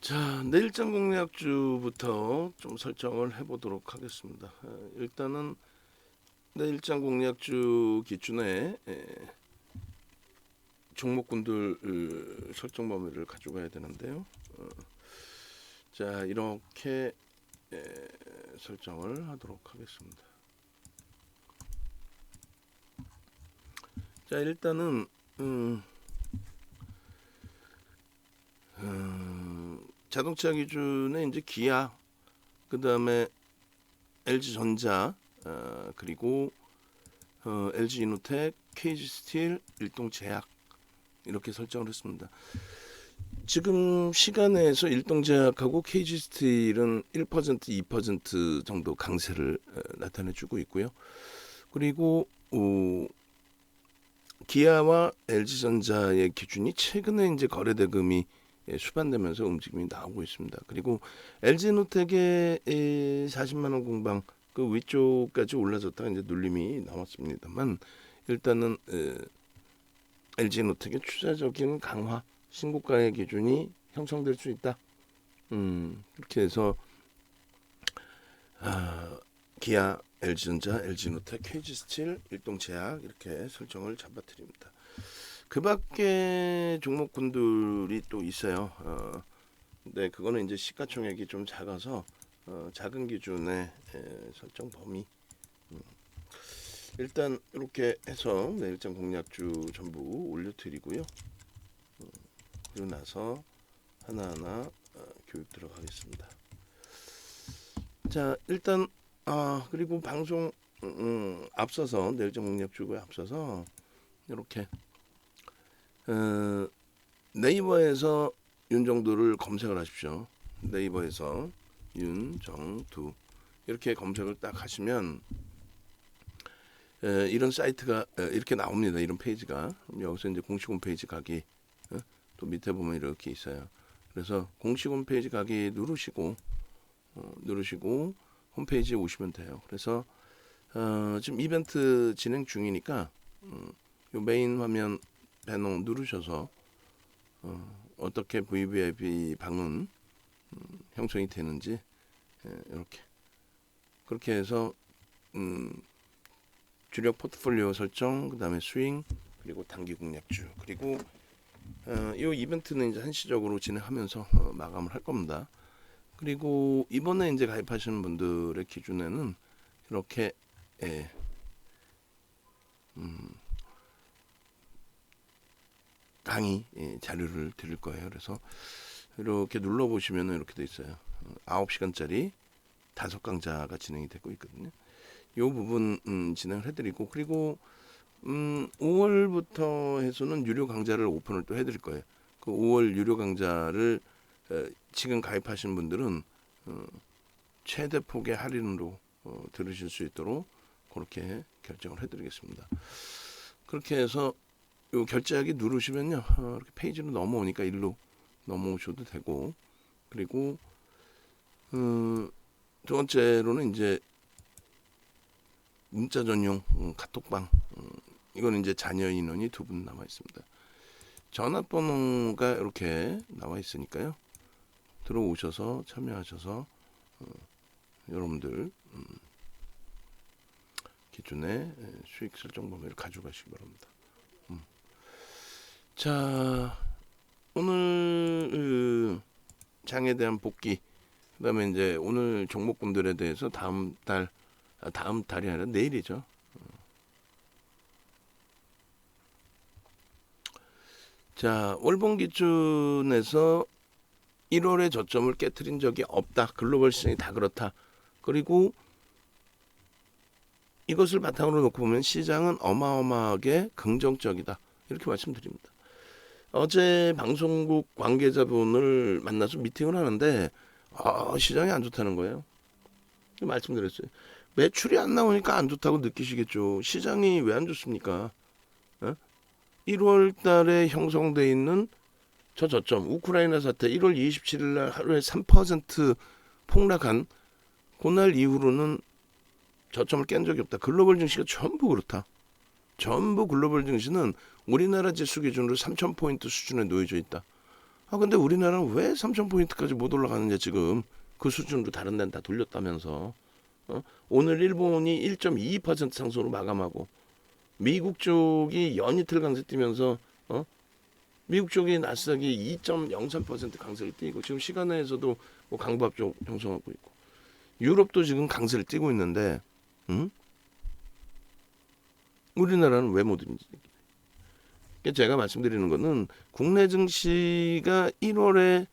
자, 내일장 공략주부터 좀 설정을 해보도록 하겠습니다. 일단은 내일장 공략주 기준에 종목군들 설정 범위를 가져가야 되는데요. 자, 이렇게 설정을 하도록 하겠습니다. 자, 일단은 자동차 기준에 이제 기아, 그 다음에 LG전자, 그리고 LG이노텍, KG스틸, 일동제약 이렇게 설정을 했습니다. 지금 시간에서 일동제약하고 KG스틸은 1%, 2% 정도 강세를 나타내주고 있고요. 그리고 기아와 LG전자의 기준이 최근에 이제 거래 대금이 수반되면서 움직임이 나오고 있습니다. 그리고 LG노텍의 40만 원 공방 그 위쪽까지 올라졌다가 이제 눌림이 나왔습니다만 일단은 LG노텍의 추세적인 강화 신고가의 기준이 형성될 수 있다. 그렇게 해서 기아, LG전자, LG노텍, KG스틸, 일동제약 이렇게 설정을 잡아드립니다. 그 밖에 종목군들이 또 있어요. 네, 그거는 이제 시가총액이 좀 작아서 작은 기준의 설정 범위. 일단 이렇게 해서 내일장 공략주 전부 올려드리고요. 그리고 나서 하나하나 교육 들어가겠습니다. 자, 일단 그리고 방송 앞서서 내일장 공략주에 앞서서 이렇게 네이버에서 윤정두를 검색을 하십시오. 네이버에서 윤정두 이렇게 검색을 딱 하시면 이런 사이트가 이렇게 나옵니다. 이런 페이지가 여기서 이제 공식 홈페이지 가기 또 밑에 보면 이렇게 있어요. 그래서 공식 홈페이지 가기 누르시고 홈페이지에 오시면 돼요. 그래서 지금 이벤트 진행 중이니까 요 메인 화면 배너 누르셔서 어떻게 VVIP 방문 형성이 되는지 이렇게 그렇게 해서 주력 포트폴리오 설정, 그 다음에 스윙, 그리고 단기 공략주, 그리고 이 이벤트는 이제 한시적으로 진행하면서 마감을 할 겁니다. 그리고 이번에 이제 가입하시는 분들의 기준에는 이렇게 강의 자료를 드릴 거예요. 그래서 이렇게 눌러보시면 이렇게 돼 있어요. 9시간짜리 5강좌가 진행이 되고 있거든요. 이 부분 진행을 해드리고 그리고 5월부터 해서는 유료 강좌를 오픈을 또 해드릴 거예요. 그 5월 유료 강좌를 지금 가입하신 분들은 최대 폭의 할인으로 들으실 수 있도록 그렇게 결정을 해드리겠습니다. 그렇게 해서 요 결제하기 누르시면요 이렇게 페이지로 넘어오니까 일로 넘어오셔도 되고 그리고 두 번째로는 이제 문자 전용 카톡방 이거는 이제 자녀 인원이 2분 남아 있습니다. 전화번호가 이렇게 나와 있으니까요. 들어오셔서 참여하셔서 여러분들 기준의 수익 설정 범위를 가져가시기 바랍니다. 자, 오늘 장에 대한 복귀 그다음에 이제 오늘 종목군들에 대해서 다음 달이 아니라 내일이죠. 자, 월봉 기준에서 1월에 저점을 깨트린 적이 없다. 글로벌 시장이 다 그렇다. 그리고 이것을 바탕으로 놓고 보면 시장은 어마어마하게 긍정적이다. 이렇게 말씀드립니다. 어제 방송국 관계자분을 만나서 미팅을 하는데 시장이 안 좋다는 거예요. 말씀드렸어요. 매출이 안 나오니까 안 좋다고 느끼시겠죠. 시장이 왜 안 좋습니까? 1월 달에 형성돼 있는 저 저점 우크라이나 사태 1월 27일 날 하루에 3% 폭락한 그날 이후로는 저점을 깬 적이 없다. 글로벌 증시가 전부 그렇다. 전부 글로벌 증시는 우리나라 지수 기준으로 3,000포인트 수준에 놓여져 있다. 근데 우리나라는 왜 3,000포인트까지 못 올라가느냐 지금. 그 수준으로 다른 데는 다 돌렸다면서. 오늘 일본이 1.22% 상승으로 마감하고 미국 쪽이 연이틀 강세 뛰면서 미국 쪽이 나스닥이 2.03% 강세를 띄고 지금 시간에서도 뭐 강보합 쪽 형성하고 있고 유럽도 지금 강세를 띄고 있는데 우리나라는 왜 못 움직이지? 제가 말씀드리는 거는 국내 증시가 1월에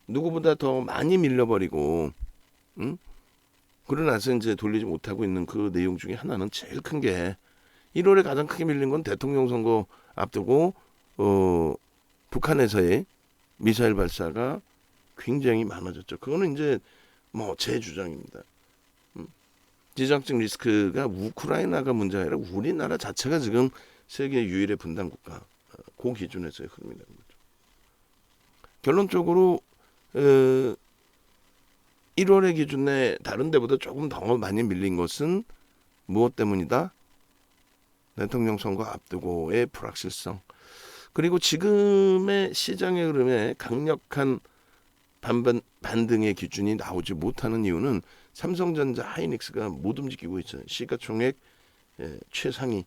누구보다 더 많이 밀려버리고 그러나서 이제 돌리지 못하고 있는 그 내용 중에 하나는 제일 큰 게 1월에 가장 크게 밀린 건 대통령 선거 앞두고 북한에서의 미사일 발사가 굉장히 많아졌죠. 그거는 이제 뭐 제 주장입니다. 지정학적 리스크가 우크라이나가 문제가 아니라 우리나라 자체가 지금 세계 유일의 분단 국가 그 기준에서의 흐름이라는 거죠. 결론적으로 1월의 기준에 다른 데보다 조금 더 많이 밀린 것은 무엇 때문이다? 대통령 선거 앞두고의 불확실성. 그리고 지금의 시장의 흐름에 강력한 반등의 기준이 나오지 못하는 이유는 삼성전자, 하이닉스가 못 움직이고 있어요. 시가총액 최상위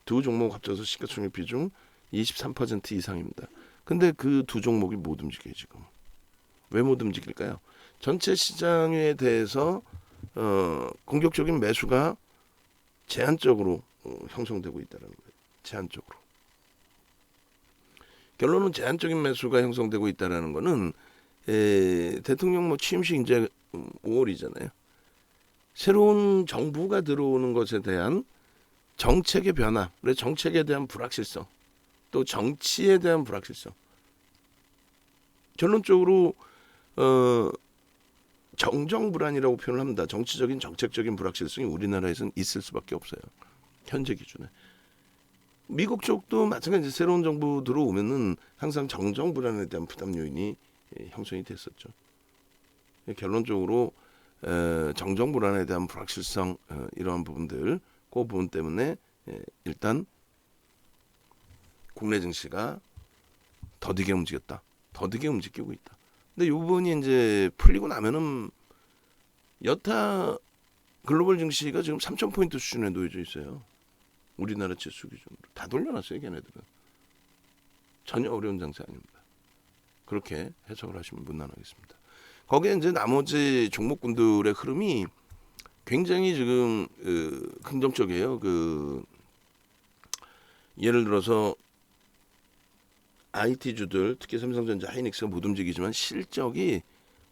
두 종목 합쳐서 시가총액 비중 23% 이상입니다. 근데 그 두 종목이 못 움직여요 지금. 왜 못 움직일까요? 전체 시장에 대해서 공격적인 매수가 제한적으로 형성되고 있다는 거예요. 제한적으로. 결론은 제한적인 매수가 형성되고 있다는 거는 대통령 뭐 취임식 이제 5월이잖아요. 새로운 정부가 들어오는 것에 대한 정책의 변화, 그래서 정책에 대한 불확실성, 또 정치에 대한 불확실성. 결론적으로 정정불안이라고 표현을 합니다. 정치적인 정책적인 불확실성이 우리나라에서는 있을 수밖에 없어요. 현재 기준에. 미국 쪽도 마찬가지 새로운 정부 들어오면은 항상 정정불안에 대한 부담 요인이 형성이 됐었죠. 결론적으로 정정불안에 대한 불확실성 이러한 부분들 그 부분 때문에 일단 국내 증시가 더디게 움직였다. 더디게 움직이고 있다. 근데 요 부분이 이제 풀리고 나면은 여타 글로벌 증시가 지금 3,000포인트 수준에 놓여져 있어요. 우리나라 지수 기준으로 다 돌려놨어요, 걔네들은. 전혀 어려운 장세 아닙니다. 그렇게 해석을 하시면 무난하겠습니다. 거기에 이제 나머지 종목군들의 흐름이 굉장히 지금 긍정적이에요. 예를 들어서 IT주들, 특히 삼성전자, 하이닉스가 못 움직이지만 실적이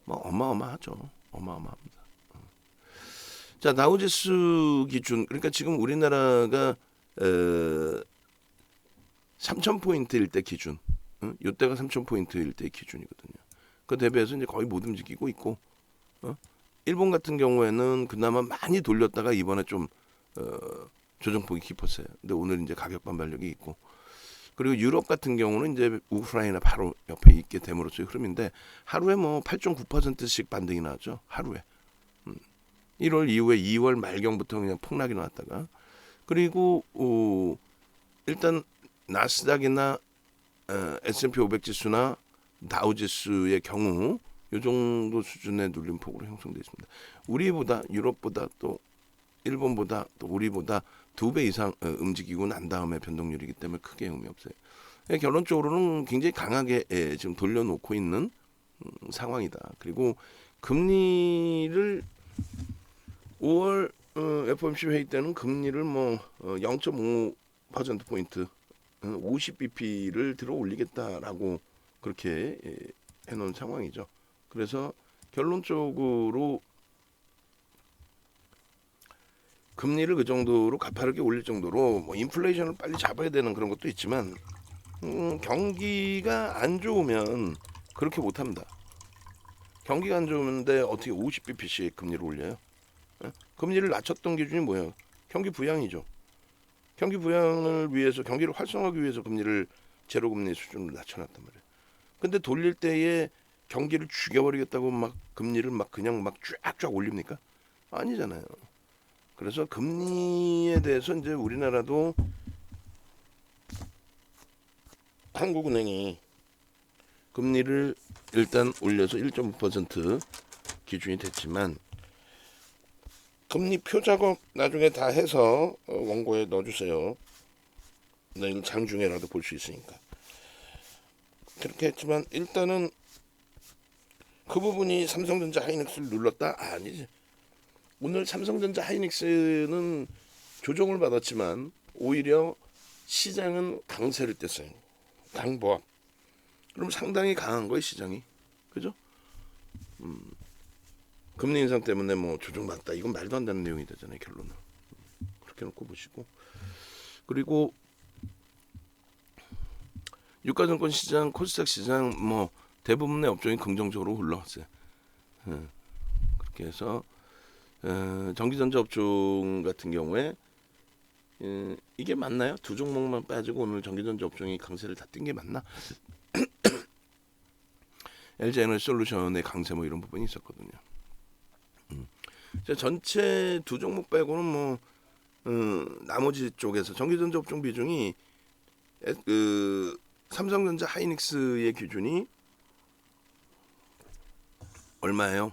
뭐 어마어마하죠. 어마어마합니다. 자, 다우지수 기준, 그러니까 지금 우리나라가 3,000포인트일 때 기준, 이때가 3,000포인트일 때 기준이거든요. 그 대비해서 이제 거의 못 움직이고 있고, 일본 같은 경우에는 그나마 많이 돌렸다가 이번에 좀 조정폭이 깊었어요. 근데 오늘 이제 가격 반발력이 있고, 그리고 유럽 같은 경우는 이제 우크라이나 바로 옆에 있게 됨으로써의 흐름인데 하루에 뭐 8.9%씩 반등이 나왔죠. 하루에. 1월 이후에 2월 말경부터 그냥 폭락이 나왔다가 그리고 일단 나스닥이나 S&P 500 지수나 다우 지수의 경우 이 정도 수준의 눌림폭으로 형성되어 있습니다. 우리보다 유럽보다 또 일본보다 또 우리보다 2배 이상 움직이고 난 다음에 변동률이기 때문에 크게 의미 없어요. 결론적으로는 굉장히 강하게 지금 돌려놓고 있는 상황이다. 그리고 금리를 5월 FOMC 회의 때는 금리를 뭐 0.5%포인트 50bp를 들어 올리겠다라고 그렇게 해놓은 상황이죠. 그래서 결론적으로 금리를 그 정도로 가파르게 올릴 정도로 뭐 인플레이션을 빨리 잡아야 되는 그런 것도 있지만 경기가 안 좋으면 그렇게 못합니다. 경기가 안 좋은데 어떻게 50bp씩 금리를 올려요? 금리를 낮췄던 기준이 뭐예요? 경기 부양이죠. 경기 부양을 위해서 경기를 활성화하기 위해서 금리를 제로금리 수준으로 낮춰놨단 말이에요. 근데 돌릴 때에 경기를 죽여버리겠다고 막 금리를 막 그냥 막 쫙쫙 올립니까? 아니잖아요. 그래서 금리에 대해서 이제 우리나라도 한국은행이 금리를 일단 올려서 1.5% 기준이 됐지만 금리 표 작업 나중에 다 해서 원고에 넣어주세요. 내일 장중에라도 볼 수 있으니까. 그렇게 했지만 일단은 그 부분이 삼성전자 하이닉스를 눌렀다? 아니지. 오늘 삼성전자 하이닉스는 조정을 받았지만 오히려 시장은 강세를 뗐어요. 강보합. 그럼 상당히 강한 거예요, 시장이. 그죠? 금리 인상 때문에 뭐 조정받다. 이건 말도 안 되는 내용이 되잖아요, 결론은. 그렇게 놓고 보시고. 그리고 유가증권 시장, 코스닥 시장 뭐 대부분의 업종이 긍정적으로 올라왔어요. 그렇게 해서 전기전자 업종 같은 경우에 이게 맞나요? 두 종목만 빠지고 오늘 전기전자 업종이 강세를 다 띈 게 맞나? LG에너지솔루션의 강세 뭐 이런 부분이 있었거든요. 전체 두 종목 빼고는 뭐 나머지 쪽에서 전기전자 업종 비중이 삼성전자 하이닉스의 기준이 얼마예요?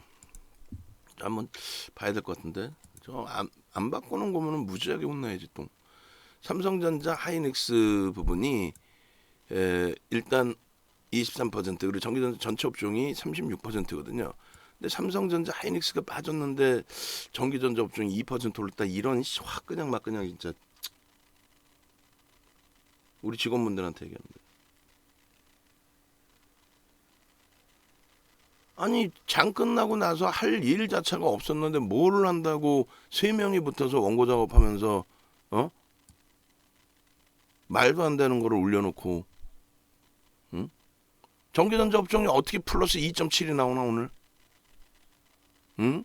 한번 봐야 될 것 같은데 저 안 바꾸는 거면은 무지하게 혼나야지 또. 삼성전자 하이닉스 부분이 일단 23% 그리고 전기전자 전체 업종이 36%거든요. 근데 삼성전자 하이닉스가 빠졌는데 전기전자 업종이 2% 올랐다. 이런 확 그냥 막 그냥 진짜 우리 직원분들한테 얘기합니다. 아니 장 끝나고 나서 할 일 자체가 없었는데 뭘 한다고 3명이 붙어서 원고 작업하면서 말도 안 되는 거를 올려놓고 전기전자 업종이 어떻게 플러스 2.7이 나오나 오늘? 응?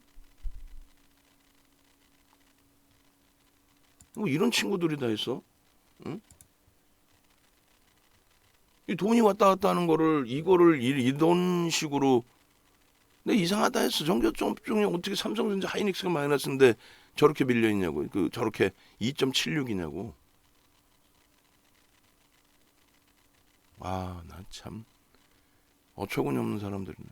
뭐 이런 친구들이 다 있어? 응? 이 돈이 왔다 갔다 하는 거를 이거를 이런 식으로 근데 이상하다 했어. 전기전자 업종이 어떻게 삼성전자 하이닉스가 마이너스인데 저렇게 밀려 있냐고. 저렇게 2.76이냐고. 아, 나 참 어처구니 없는 사람들이네.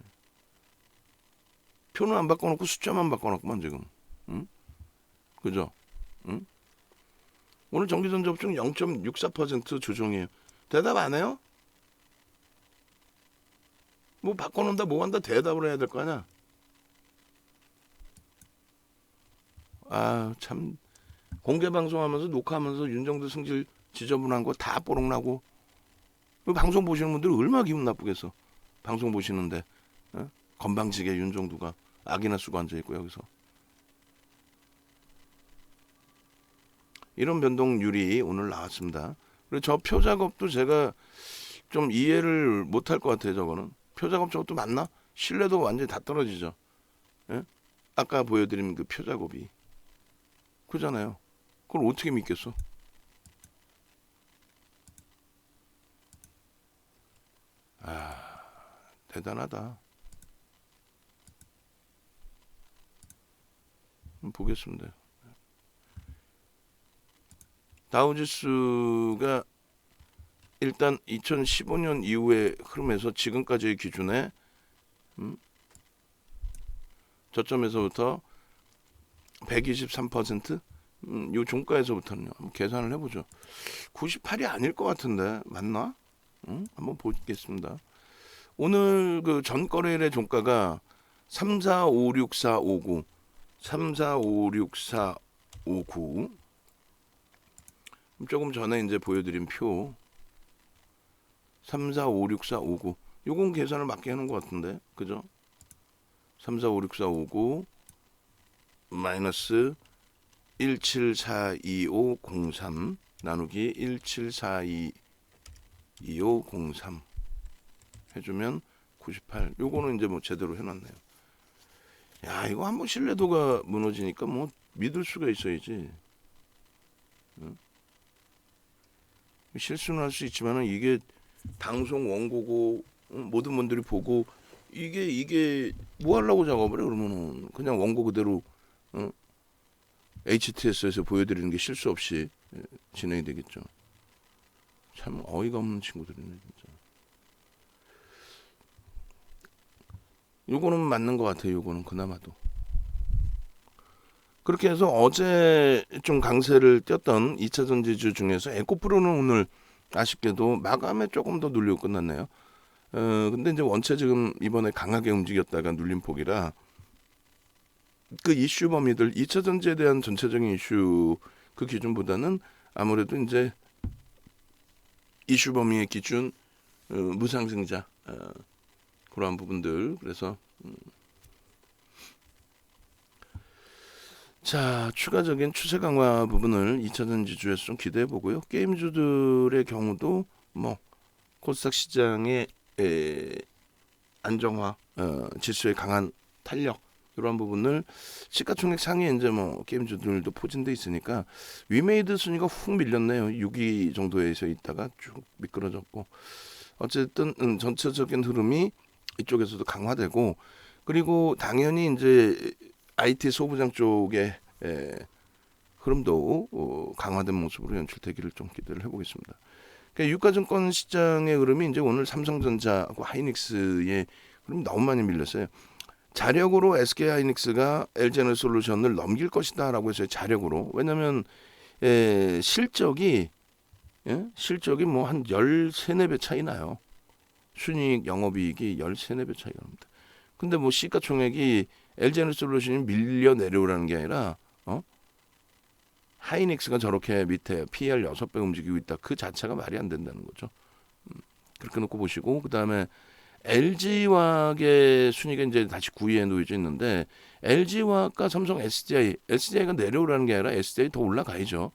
표는 안 바꿔놓고 숫자만 바꿔놨구만 지금. 응? 그죠? 응? 오늘 전기전자 업종 0.64% 조정이에요. 대답 안 해요? 뭐 바꿔놓는다 뭐 한다 대답을 해야 될 거 아니야. 아 참 공개 방송하면서 녹화하면서 윤정도 승질 지저분한 거 다 뽀록나고 방송 보시는 분들 얼마나 기분 나쁘겠어. 방송 보시는데 건방지게 윤정도가 악이나 쓰고 앉아있고 여기서 이런 변동률이 오늘 나왔습니다. 그리고 저 표 작업도 제가 좀 이해를 못할 것 같아요. 저거는 표 작업 저것도 맞나? 신뢰도 완전히 다 떨어지죠. 예? 아까 보여드린 그 표 작업이 그잖아요. 그걸 어떻게 믿겠어? 아 대단하다. 보겠습니다. 다우지수가 일단 2015년 이후의 흐름에서 지금까지의 기준에 저점에서부터 123%? 요 종가에서부터는요. 한번 계산을 해보죠. 98이 아닐 것 같은데 맞나? 한번 보겠습니다. 오늘 그 전거래일의 종가가 3456,459 3456,459 조금 전에 이제 보여드린 표 3456,459 요건 계산을 맞게 하는 것 같은데 그죠? 3456,459 마이너스 1742,503 나누기 1742,2503 해주면 98 요거는 이제 뭐 제대로 해놨네요. 야 이거 한번 신뢰도가 무너지니까 뭐 믿을 수가 있어야지. 응? 실수는 할 수 있지만은 이게 방송 원고고 모든 분들이 보고 이게 뭐 하려고 작업을 해 그러면은 그냥 원고 그대로 HTS에서 보여드리는 게 실수 없이 진행이 되겠죠. 참 어이가 없는 친구들이네 진짜. 요거는 맞는 것 같아요. 요거는 그나마도. 그렇게 해서 어제 좀 강세를 띄었던 2차 전지주 중에서 에코프로는 오늘 아쉽게도 마감에 조금 더 눌리고 끝났네요. 근데 이제 원체 지금 이번에 강하게 움직였다가 눌린 폭이라 그 이슈 범위들 2차 전지에 대한 전체적인 이슈 그 기준보다는 아무래도 이제 이슈 범위의 기준 무상승자 그러한 부분들. 그래서 자, 추가적인 추세 강화 부분을 2차 전지주에서 좀 기대해 보고요. 게임주들의 경우도 뭐 코스닥 시장의 안정화, 지수의 강한 탄력 이러한 부분을 시가총액 상위에 이제 뭐 게임주들도 포진돼 있으니까 위메이드 순위가 훅 밀렸네요. 6위 정도에서 있다가 쭉 미끄러졌고 어쨌든 전체적인 흐름이 이쪽에서도 강화되고 그리고 당연히 이제 IT 소부장 쪽의 흐름도 강화된 모습으로 연출되기를 좀 기대를 해보겠습니다. 그러니까 유가증권 시장의 흐름이 이제 오늘 삼성전자하고 하이닉스의 흐름이 너무 많이 밀렸어요. 자력으로 SK하이닉스가 LG에너지솔루션을 넘길 것이다라고 했어요. 자력으로. 왜냐하면 실적이 뭐 한 13, 4배 차이 나요. 순이익, 영업이익이 13, 4배 차이가 납니다. 근데 뭐 시가총액이 LG에너지솔루션이 밀려 내려오라는 게 아니라 하이닉스가 저렇게 밑에 PER 6배 움직이고 있다. 그 자체가 말이 안 된다는 거죠. 그렇게 놓고 보시고 그다음에 LG화학의 순위가 이제 다시 9위에 놓여져 있는데 LG화학과 삼성 SDI가 내려오라는 게 아니라 SDI 더 올라가야죠.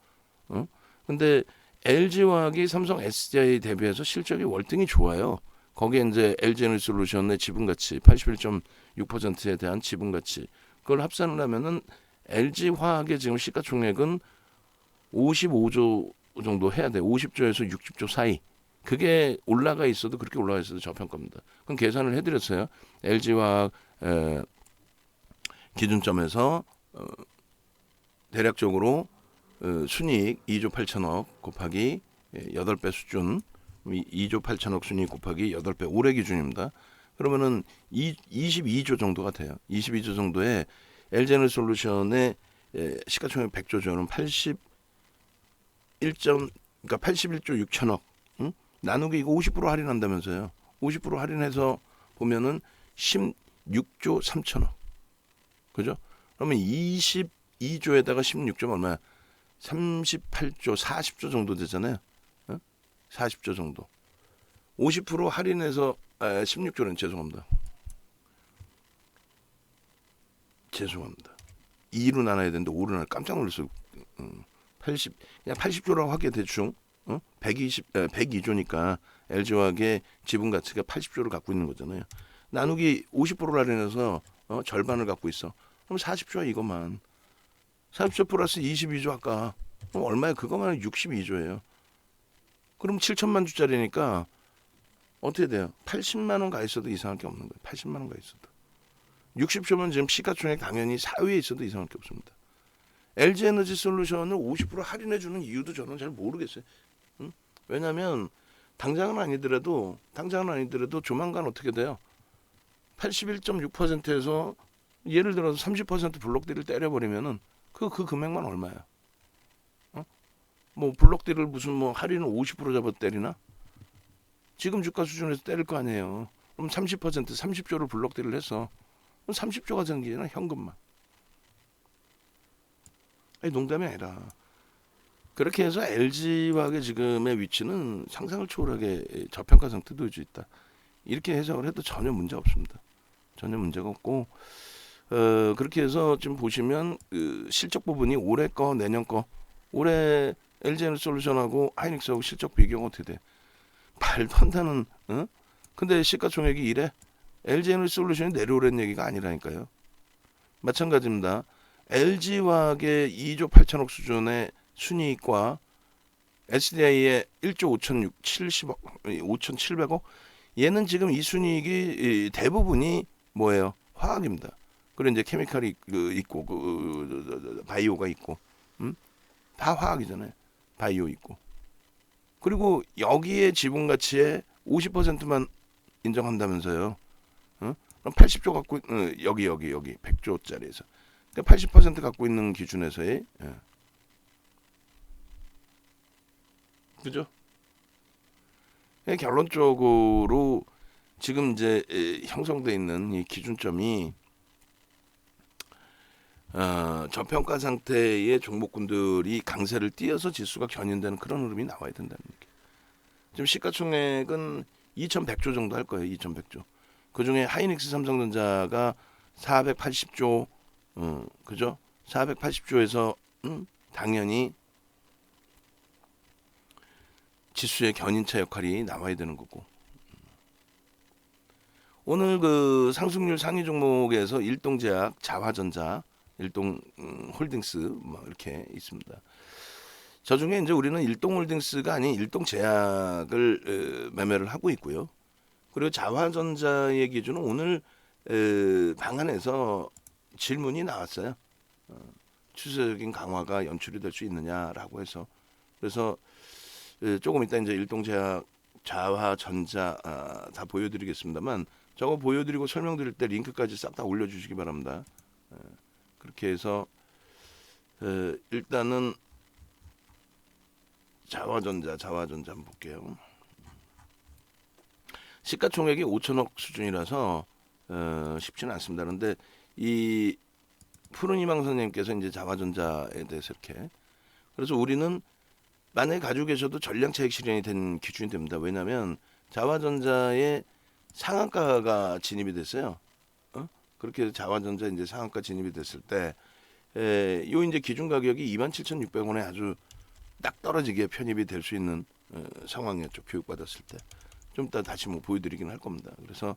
근데 LG화학이 삼성 SDI 대비해서 실적이 월등히 좋아요. 거기에 이제 LG에너지솔루션의 지분가치 81.6%에 대한 지분가치 그걸 합산을 하면은 LG화학의 지금 시가총액은 55조 정도 해야 돼. 50조에서 60조 사이. 그게 올라가 있어도 그렇게 올라가 있어도 저평가입니다. 그럼 계산을 해드렸어요. LG화학 기준점에서 대략적으로 순이익 2조 8천억 곱하기 8배 수준 2조 8천억 순이익 곱하기 8배 올해 기준입니다. 그러면은 22조 정도가 돼요. 22조 정도에 LG에너지솔루션의 시가총액 100조는 81조 6천억 나누기 이거 50% 할인한다면서요. 50% 할인해서 보면은 16조 3천억. 그죠? 그러면 22조에다가 16조 얼마야? 38조, 40조 정도 되잖아요. 40조 정도. 50% 할인해서 16조는 죄송합니다. 2로 나눠야 되는데 5로 나눠 깜짝 놀랐어요. 그냥 80조라고 하게 대충 102조니까 LG화학의 지분 가치가 80조를 갖고 있는 거잖아요. 나누기 50%를 할인해서 절반을 갖고 있어. 그럼 40조야 이것만. 40조 플러스 22조 아까 그럼 얼마야? 그거만 62조예요. 그럼 7천만 주짜리니까 어떻게 돼요? 80만 원 가 있어도 이상할 게 없는 거예요. 80만 원 가 있어도. 60조면 지금 시가총액 당연히 4위에 있어도 이상할 게 없습니다. LG에너지솔루션을 50% 할인해 주는 이유도 저는 잘 모르겠어요. 왜냐하면 당장은 아니더라도 조만간 어떻게 돼요? 81.6%에서 예를 들어서 30% 블록딜을 때려버리면은 그 금액만 얼마야? 뭐 블록딜을 무슨 뭐 할인을 50% 잡아 때리나? 지금 주가 수준에서 때릴 거 아니에요. 그럼 30% 30조를 블록딜을 해서 30조가 생기잖아 현금만. 아니 농담이 아니라 그렇게 해서 LG화학의 지금의 위치는 상상을 초월하게 저평가 상태도 유지 있다. 이렇게 해석을 해도 전혀 문제 없습니다. 전혀 문제가 없고 그렇게 해서 지금 보시면 실적 부분이 올해 거 내년 거 올해 LG에너지솔루션하고 하이닉스하고 실적 비교가 어떻게 돼? 말도 안 되는 근데 시가총액이 이래? LG에너지솔루션이 내려오라는 얘기가 아니라니까요. 마찬가지입니다. LG화학의 2조 8천억 수준의 순이익과 SDI의 1조 5,700억 얘는 지금 이 순이익이 대부분이 뭐예요? 화학입니다. 그리고 이제 케미칼이 있고 바이오가 있고 다 화학이잖아요. 바이오 있고 그리고 여기에 지분 가치의 50%만 인정한다면서요. 그럼 80조 갖고 여기 100조짜리에서 그러니까 80% 갖고 있는 기준에서의 그죠? 결론적으로 지금 이제 형성돼 있는 이 기준점이 저평가 상태의 종목군들이 강세를 띄어서 지수가 견인되는 그런 흐름이 나와야 된다는 얘기. 지금 시가총액은 2,100조 정도 할 거예요. 2,100조. 그중에 하이닉스 삼성전자가 480조, 그죠? 480조에서 당연히 지수의 견인차 역할이 나와야 되는 거고. 오늘 그 상승률 상위 종목에서 일동제약, 자화전자, 일동 홀딩스 뭐 이렇게 있습니다. 저 중에 이제 우리는 일동홀딩스가 아닌 일동제약을 매매를 하고 있고요. 그리고 자화전자의 기준은 오늘 방안에서 질문이 나왔어요. 추세적인 강화가 연출이 될 수 있느냐라고 해서 그래서 조금 이따 이제 일동제약, 자화전자 다 보여드리겠습니다만 저거 보여드리고 설명드릴 때 링크까지 싹 다 올려주시기 바랍니다. 그렇게 해서 일단은 자화전자 한번 볼게요. 시가총액이 5천억 수준이라서 쉽지는 않습니다. 그런데 이 푸른희망 선생님께서 이제 자화전자에 대해서 이렇게 그래서 우리는 만약에 가지고 계셔도 전량차익 실현이 된 기준이 됩니다. 왜냐하면 자화전자의 상한가가 진입이 됐어요. 그렇게 해서 자화전자 이제 상한가 진입이 됐을 때, 요 이제 기준 가격이 27,600원에 아주 딱 떨어지게 편입이 될 수 있는 상황이었죠. 교육받았을 때. 좀 이따 다시 뭐 보여드리긴 할 겁니다. 그래서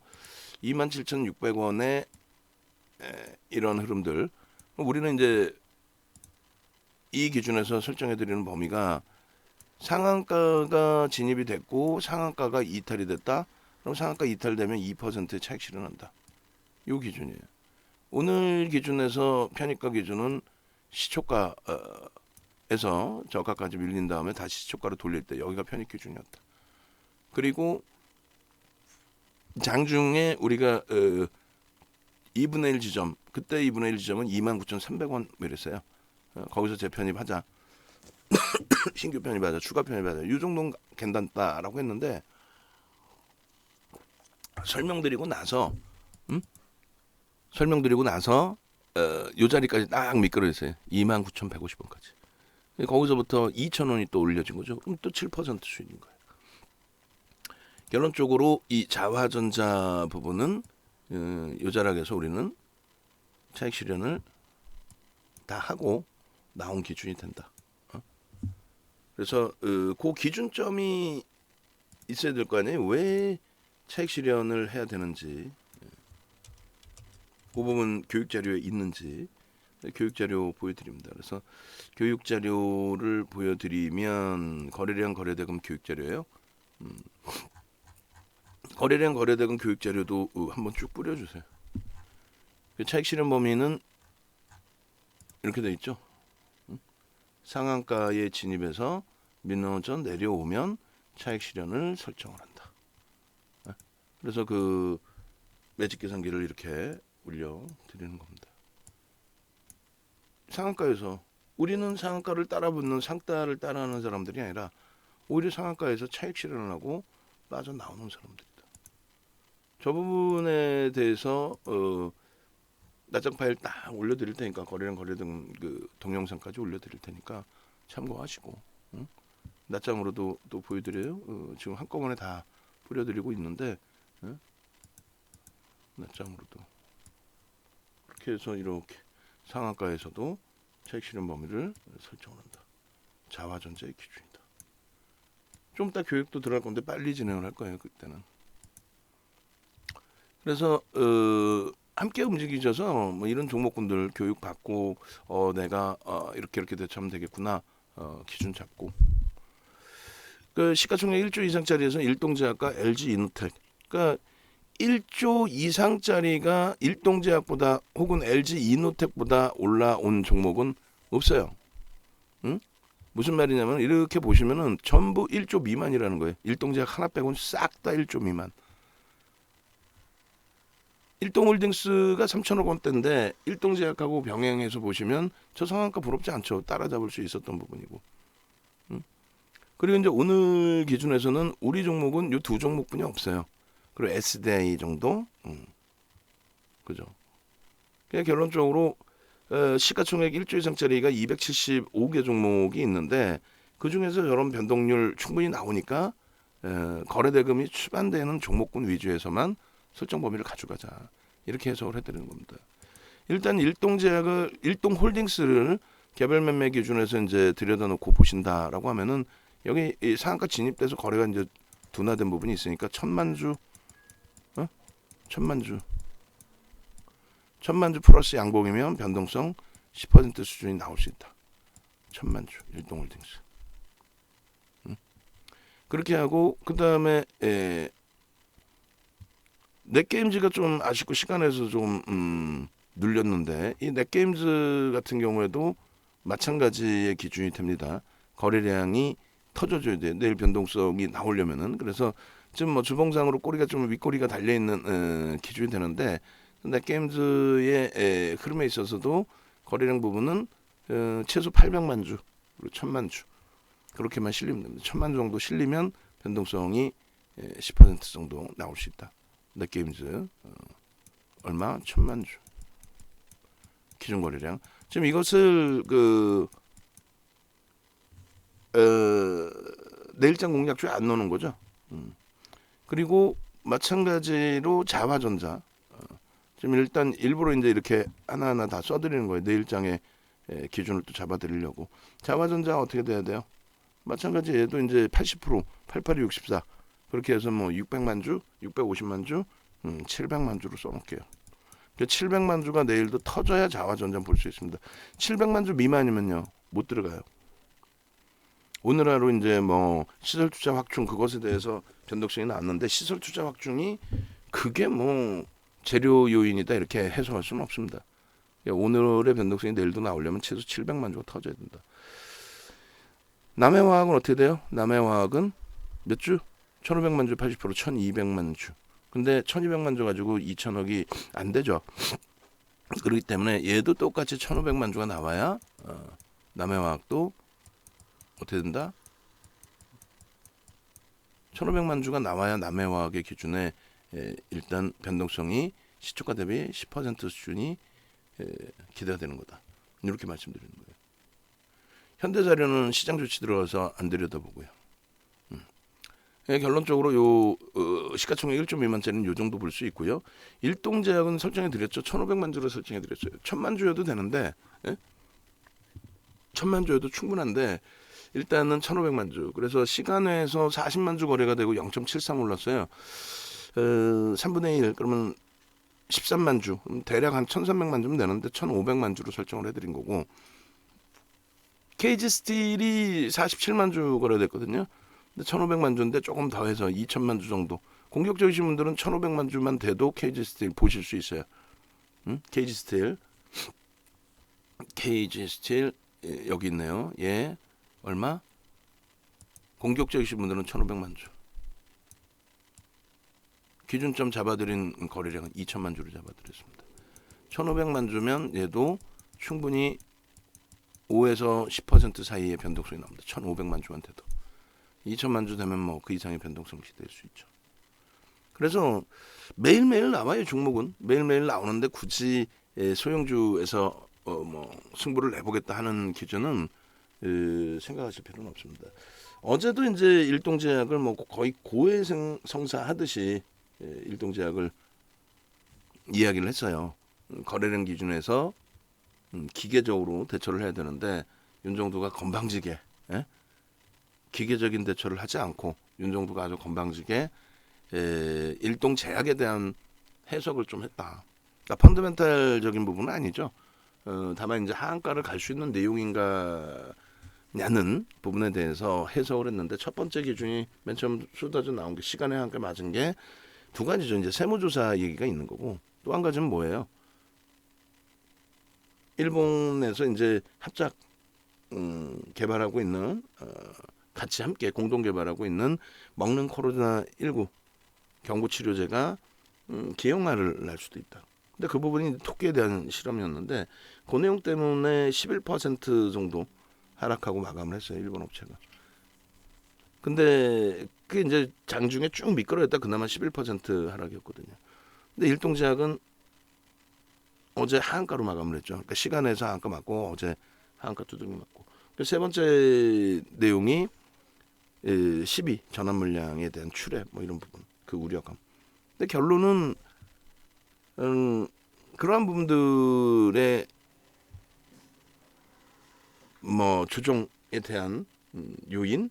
27,600원에 이런 흐름들. 우리는 이제 이 기준에서 설정해드리는 범위가 상한가가 진입이 됐고 상한가가 이탈이 됐다. 그럼 상한가 이탈되면 2%의 차익 실현한다. 요 기준이에요. 오늘 기준에서 편입가 기준은 시초가에서 저가까지 밀린 다음에 다시 시초가로 돌릴 때 여기가 편입 기준이었다. 그리고 장중에 우리가 2분의 1 지점 그때 2분의 1 지점은 29,300원 이랬어요. 거기서 재편입하자. 신규 편입하자. 추가 편입하자. 이 정도는 괜찮다라고 했는데 설명드리고 나서 요 자리까지 딱 미끄러졌어요. 29,150원까지. 거기서부터 2,000원이 또 올려진 거죠. 그럼 또 7% 수익인 거예요. 결론적으로 이 자화전자 부분은 요 자락에서 우리는 차익 실현을 다 하고 나온 기준이 된다. 그래서 그 기준점이 있어야 될 거 아니에요. 왜 차익 실현을 해야 되는지 그 부분 교육 자료에 있는지 교육 자료 보여드립니다. 그래서 교육 자료를 보여드리면 거래량 거래대금 교육 자료예요. 거래량 거래대금 교육 자료도 한번 쭉 뿌려주세요. 차익 실현 범위는 이렇게 돼 있죠. 상한가에 진입해서 민원저 내려오면 차익 실현을 설정을 한다. 그래서 그 매직 계산기를 이렇게 올려 드리는 겁니다. 상한가에서 우리는 상한가를 따라붙는 상따를 따라하는 사람들이 아니라 오히려 상한가에서 차익 실현을 하고 빠져나오는 사람들이다. 저 부분에 대해서 낮장 파일 딱 올려드릴 테니까 거래량 거래등 그 동영상까지 올려드릴 테니까 참고하시고 낮장으로도 또 보여드려요. 지금 한꺼번에 다 뿌려드리고 있는데 낮장으로도 그렇게 해서 이렇게 상한가에서도 차익 실현 범위를 설정한다. 자화전자의 기준이다. 좀 이따 교육도 들어갈 건데 빨리 진행을 할 거예요. 그때는. 그래서 함께 움직이셔서 뭐 이런 종목군들 교육 받고 내가 이렇게 대처하면 되겠구나 기준 잡고 그 시가총액 1조 이상짜리에서 일동제약과 LG 이노텍 그러니까 1조 이상짜리가 일동제약보다 혹은 LG 이노텍보다 올라온 종목은 없어요. 응? 무슨 말이냐면 이렇게 보시면은 전부 1조 미만이라는 거예요. 일동제약 하나 빼고는 싹 다 1조 미만. 일동홀딩스가 3천억 원대인데 일동제약하고 병행해서 보시면 저 상한가 부럽지 않죠. 따라잡을 수 있었던 부분이고. 그리고 이제 오늘 기준에서는 우리 종목은 이 두 종목뿐이 없어요. 그리고 SDI 정도, 그죠. 그냥 결론적으로 시가총액 1조 이상짜리가 275개 종목이 있는데 그 중에서 저런 변동률 충분히 나오니까 거래대금이 추반되는 종목군 위주에서만 설정 범위를 가져가자 이렇게 해석을 해드리는 겁니다. 일단 일동홀딩스를 개별 매매 기준에서 이제 들여다놓고 보신다라고 하면은 여기 이 상한가 진입돼서 거래가 이제 둔화된 부분이 있으니까 천만 주 플러스 양봉이면 변동성 10% 수준이 나올 수 있다. 천만 주 일동홀딩스. 그렇게 하고 그 다음에 넷게임즈가 좀 아쉽고 시간에서 좀 눌렸는데 이 넷게임즈 같은 경우에도 마찬가지의 기준이 됩니다. 거래량이 터져줘야 돼. 내일 변동성이 나오려면은. 그래서 지금 뭐 주봉상으로 꼬리가 좀 윗꼬리가 달려 있는 기준이 되는데 넷게임즈의 흐름에 있어서도 거래량 부분은 최소 800만 주, 그리고 1000만 주 그렇게만 실리면 됩니다. 1000만 주 정도 실리면 변동성이 10% 정도 나올 수 있다. 넷게임즈 얼마? 1000만 주 기준 거래량. 지금 이것을 내일장 공략주에 안 넣는 거죠. 그리고 마찬가지로 자화전자. 지금 일단 일부러 이제 이렇게 하나하나 다 써드리는 거예요. 내일장의 기준을 또 잡아드리려고. 자화전자 어떻게 돼야 돼요? 마찬가지 얘도 이제 80%, 88이 64 그렇게 해서 뭐 600만 주, 650만 주, 700만 주로 써놓을게요. 700만 주가 내일도 터져야 자화전자 볼 수 있습니다. 700만 주 미만이면요 못 들어가요. 오늘 하루 이제 뭐 시설 투자 확충 그것에 대해서 변동성이 나왔는데 시설 투자 확충이 그게 뭐 재료 요인이다 이렇게 해석할 수는 없습니다. 오늘의 변동성이 내일도 나오려면 최소 700만 주가 터져야 된다. 남해화학은 어떻게 돼요? 남해화학은 몇 주? 1500만 주 80% 1200만 주. 근데 1200만 주 가지고 2000억이 안 되죠. 그렇기 때문에 얘도 똑같이 1500만 주가 나와야 남해화학도 어떻게 된다? 1500만 주가 나와야 남해화학의 기준에 일단 변동성이 시초가 대비 10% 수준이 기대가 되는 거다. 이렇게 말씀드리는 거예요. 현대자료는 시장 조치 들어가서 안 들여다보고요. 결론적으로 요 시가총액 1조 미만짜리는 요 정도 볼 수 있고요. 일동제약은 설정해 드렸죠. 1500만 주로 설정해 드렸어요. 1000만 주여도 되는데 1000만 주여도 충분한데 일단은 1500만 주. 그래서 시간에서 40만 주 거래가 되고 0.73 올랐어요. 3분의 1 그러면 13만 주. 대략 한 1300만 주면 되는데 1500만 주로 설정을 해드린 거고 KG스틸이 47만 주 거래됐거든요. 근데 1500만 주인데 조금 더해서 2000만 주 정도. 공격적이신 분들은 1500만 주만 돼도 KG스틸 보실 수 있어요. KG스틸 여기 있네요. 예, 얼마? 공격적이신 분들은 1500만 주. 기준점 잡아드린 거래량은 2000만 주로 잡아드렸습니다. 1500만 주면 얘도 충분히 5에서 10% 사이의 변동성이 나옵니다. 1500만 주한테도. 2000만 주 되면 뭐 그 이상의 변동성이 기대될 수 있죠. 그래서 매일매일 나와요. 종목은 매일매일 나오는데 굳이 소형주에서 뭐 승부를 내보겠다 하는 기준은 생각하실 필요는 없습니다. 어제도 이제 일동제약을 뭐 거의 고해성사하듯이 일동제약을 이야기를 했어요. 거래량 기준에서 기계적으로 대처를 해야 되는데 윤정두가 건방지게 기계적인 대처를 하지 않고 윤정두가 아주 건방지게 일동제약에 대한 해석을 좀 했다. 그러니까 펀더멘탈적인 부분은 아니죠. 다만 이제 하한가를 갈 수 있는 내용인가냐는 부분에 대해서 해석을 했는데 첫 번째 기준이 맨 처음 쏟아져 나온 게 시간의 하한가 맞은 게 두 가지죠. 이제 세무조사 얘기가 있는 거고 또 한 가지는 뭐예요? 일본에서 이제 합작 개발하고 있는 같이 함께 공동 개발하고 있는 먹는 코로나19 경구 치료제가 기형아를 날 수도 있다. 근데 그 부분이 토끼에 대한 실험이었는데 그 내용 때문에 11% 정도 하락하고 마감을 했어요. 일본 업체가. 근데 그게 이제 장중에 쭉 미끄러졌다 그나마 11% 하락이었거든요. 근데 일동제약은 어제 하한가로 마감을 했죠. 그러니까 시간에서 하한가 맞고 어제 하한가 두둥이 맞고. 세 번째 내용이 12 전환 물량에 대한 출애 뭐 이런 부분 그 우려감. 근데 결론은 그러한 부분들의 뭐 조정에 대한 요인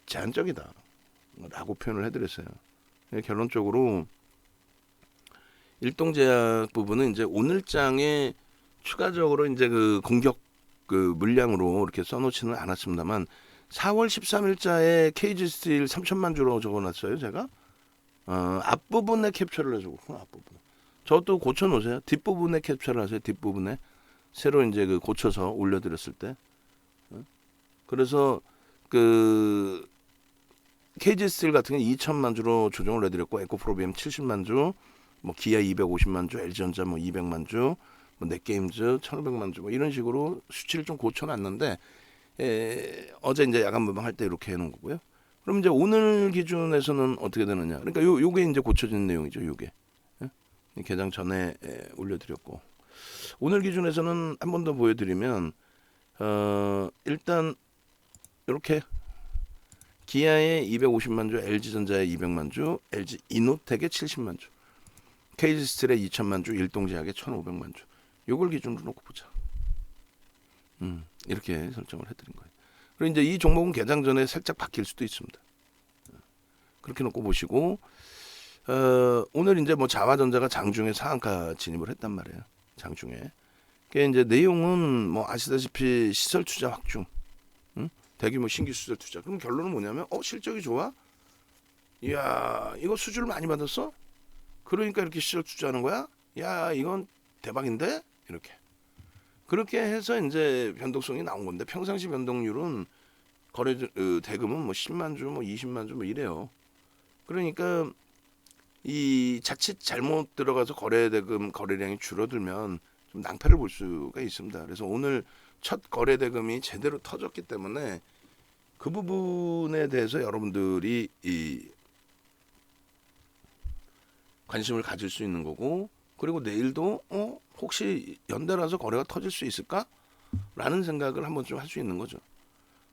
제한적이다라고 표현을 해드렸어요. 결론적으로 일동제약 부분은 이제 오늘장에 추가적으로 이제 그 공격 그 물량으로 이렇게 써놓지는 않았습니다만 4월 13일자에 KG 스틸 3천만 주로 적어놨어요. 제가 앞부분에 캡처를 해주고 앞부분. 저도 고쳐놓으세요. 뒷부분에 캡처를 하세요. 뒷부분에 새로 이제 그 고쳐서 올려드렸을 때. 그래서 그 KG 스틸 같은 경우 2천만 주로 조정을 해드렸고 에코프로비엠 70만 주, 뭐 기아 250만 주, LG전자 뭐 200만 주, 뭐 넷게임즈 1,500만 주 뭐 이런 식으로 수치를 좀 고쳐놨는데 어제 이제 야간 무방할 때 이렇게 해놓은 거고요. 그럼 이제 오늘 기준에서는 어떻게 되느냐? 그러니까 요게 이제 고쳐진 내용이죠. 요게 개장 전에 올려드렸고 오늘 기준에서는 한 번 더 보여드리면 일단 이렇게 기아에 250만 주, LG전자에 200만 주, LG 이노텍에 70만 주, KG스틸에 2천만 주, 일동제약에 1,500만 주. 요걸 기준으로 놓고 보자. 이렇게 설정을 해드린 거예요. 그리고 이제 이 종목은 개장 전에 살짝 바뀔 수도 있습니다. 그렇게 놓고 보시고 오늘 이제 뭐 자화전자가 장중에 상한가 진입을 했단 말이에요. 장중에. 그게 이제 내용은 뭐 아시다시피 시설 투자 확충, 대규모 신규 시설 투자. 그럼 결론은 뭐냐면 실적이 좋아? 이야 이거 수주를 많이 받았어? 그러니까 이렇게 시설 투자하는 거야? 야 이건 대박인데? 이렇게. 그렇게 해서 이제 변동성이 나온 건데 평상시 변동률은 거래 대금은 뭐 10만 주, 뭐 20만 주 뭐 이래요. 그러니까 이 자칫 잘못 들어가서 거래 대금 거래량이 줄어들면 좀 낭패를 볼 수가 있습니다. 그래서 오늘 첫 거래 대금이 제대로 터졌기 때문에 그 부분에 대해서 여러분들이 이 관심을 가질 수 있는 거고 그리고 내일도 혹시 연달아서 거래가 터질 수 있을까? 라는 생각을 한번 좀 할 수 있는 거죠.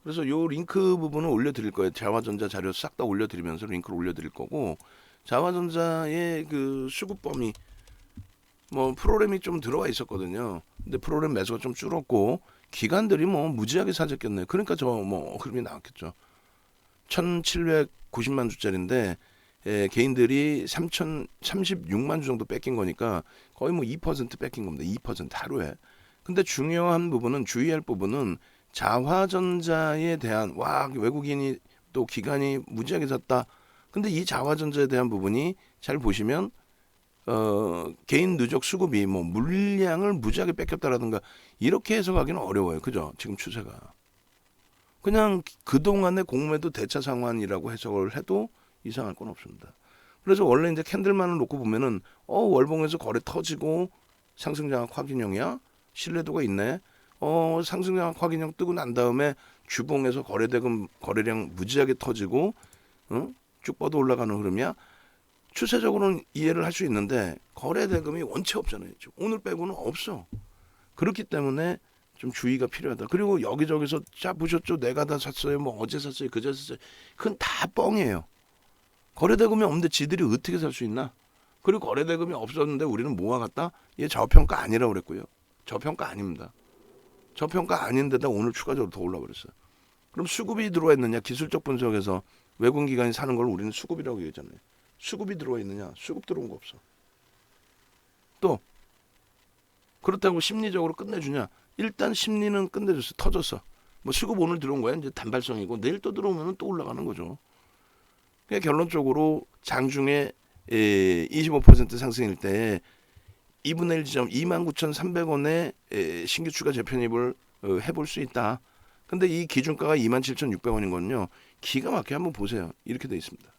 그래서 요 링크 부분을 올려드릴 거예요. 자화전자 자료 싹 다 올려드리면서 링크를 올려드릴 거고 자화전자의 그 수급 범위 뭐 프로그램이 좀 들어와 있었거든요. 근데 프로그램 매수가 좀 줄었고 기관들이 뭐 무지하게 사재꼈네요. 그러니까 저 뭐 흐름이 나왔겠죠. 1,790만 주짜리인데 개인들이 3,036만 주 정도 뺏긴 거니까 거의 뭐 2% 뺏긴 겁니다. 2% 하루에. 근데 중요한 부분은 주의할 부분은 자화전자에 대한 외국인이 또 기관이 무지하게 샀다. 근데 이 자화전자에 대한 부분이 잘 보시면 개인 누적 수급이 뭐 물량을 무지하게 뺏겼다라든가 이렇게 해석하기는 어려워요. 그죠? 지금 추세가. 그냥 그동안의 공매도 대차 상환이라고 해석을 해도 이상할 건 없습니다. 그래서 원래 이제 캔들만을 놓고 보면은 월봉에서 거래 터지고 상승장악 확인형이야. 신뢰도가 있네. 상승장악 확인형 뜨고 난 다음에 주봉에서 거래대금 거래량 무지하게 터지고 쭉 뻗어 올라가는 흐름이야. 추세적으로는 이해를 할 수 있는데 거래대금이 원체 없잖아요. 오늘 빼고는 없어. 그렇기 때문에 좀 주의가 필요하다. 그리고 여기저기서 자 보셨죠? 내가 다 샀어요. 뭐 어제 샀어요. 그제 샀어요. 그건 다 뻥이에요. 거래대금이 없는데 지들이 어떻게 살 수 있나? 그리고 거래대금이 없었는데 우리는 모아갔다? 얘 저평가 아니라고 그랬고요. 저평가 아닙니다. 저평가 아닌데다 오늘 추가적으로 더 올라버렸어요. 그럼 수급이 들어와 있느냐? 기술적 분석에서 외국 기관이 사는 걸 우리는 수급이라고 얘기하잖아요. 수급이 들어와 있느냐? 수급 들어온 거 없어. 또 그렇다고 심리적으로 끝내주냐? 일단 심리는 끝내줬어. 터졌어. 뭐 수급 오늘 들어온 거야. 이제 단발성이고 내일 또 들어오면 또 올라가는 거죠. 그러니까 결론적으로 장중에 25% 상승일 때 2분의 1 지점 29,300원에 신규 추가 재편입을 해볼 수 있다. 근데 이 기준가가 27,600원인 거는요. 기가 막히게 한번 보세요. 이렇게 돼 있습니다.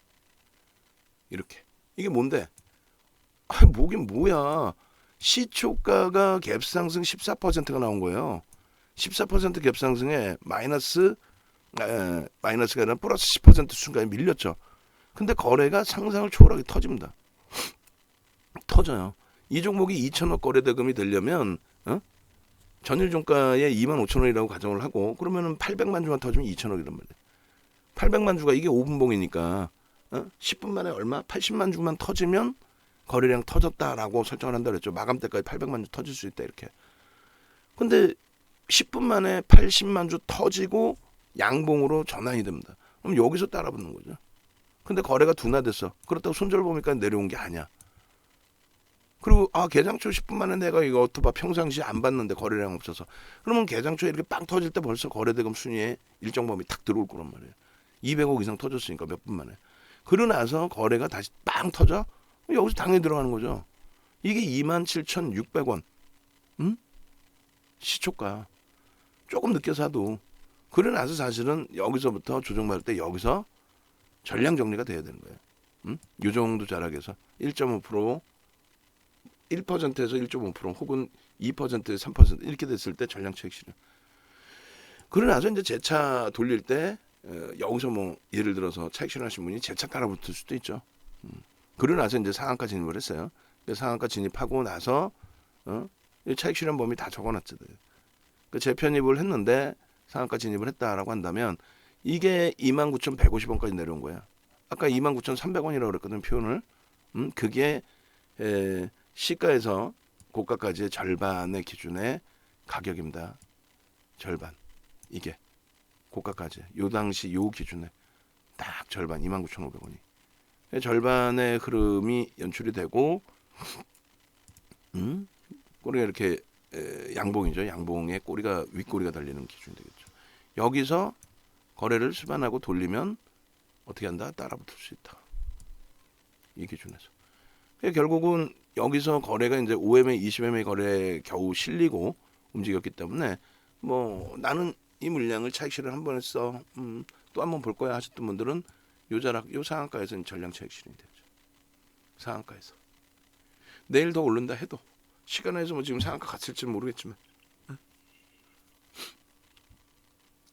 이렇게. 이게 뭔데? 뭐긴 뭐야. 시초가가 갭상승 14%가 나온 거예요. 14% 갭상승에 마이너스가 아니라 플러스 10% 순간에 밀렸죠. 근데 거래가 상상을 초월하게 터집니다. 터져요. 이 종목이 2천억 거래 대금이 되려면 전일 종가에 2만 5천 원이라고 가정을 하고 그러면은 800만 주만 터지면 2천억이란 말이에요. 800만 주가 이게 5분봉이니까 10분 만에 얼마? 80만 주만 터지면 거래량 터졌다라고 설정을 한다 그랬죠. 마감 때까지 800만 주 터질 수 있다 이렇게. 근데 10분 만에 80만 주 터지고 양봉으로 전환이 됩니다. 그럼 여기서 따라붙는 거죠. 근데 거래가 둔화됐어. 그렇다고 손절보니까 내려온 게 아니야. 그리고 개장초 10분 만에 내가 이거 오토바 평상시에 안 봤는데 거래량 없어서 그러면 개장초에 이렇게 빵 터질 때 벌써 거래대금 순위에 일정 범위 탁 들어올 거란 말이에요. 200억 이상 터졌으니까 몇 분 만에. 그러고 나서 거래가 다시 빵 터져? 여기서 당연히 들어가는 거죠. 이게 27,600원. 시초가. 조금 늦게 사도. 그러고 나서 사실은 여기서부터 조정받을 때 여기서 전량 정리가 돼야 되는 거예요. 이 정도 자락에서 1.5% 1%에서 1.5% 혹은 2% 3% 이렇게 됐을 때 전량 차익 실현. 그러고 나서 이제 재차 돌릴 때 여기서 뭐 예를 들어서 차익 실현하신 분이 재차 따라붙을 수도 있죠. 그러고 나서 이제 상한가 진입을 했어요. 상한가 진입하고 나서 차익 실현 범위 다 적어놨거든. 그 재편입을 했는데 상한가 진입을 했다라고 한다면 이게 29,150원까지 내려온 거야. 아까 29,300원이라고 그랬거든 표현을. 그게 시가에서 고가까지의 절반의 기준의 가격입니다. 절반. 이게 고가까지. 요 당시 요 기준에 딱 절반 29,500원이. 절반의 흐름이 연출이 되고 꼬리가 이렇게 양봉이죠. 양봉에 꼬리가 윗꼬리가 달리는 기준이 되겠죠. 여기서 거래를 수반하고 돌리면 어떻게 한다? 따라붙을 수 있다. 이 기준에서. 결국은 여기서 거래가 이제 5MA, 20MA 거래에 겨우 실리고 움직였기 때문에 뭐 나는 이 물량을 차익 실현 한 번 했어. 또 한 번 볼 거야 하셨던 분들은 요 자락, 요 상한가에서 전량 차익 실현이 되죠. 상한가에서. 내일 더 오른다 해도 시간에서 뭐 지금 상한가 갔을지는 모르겠지만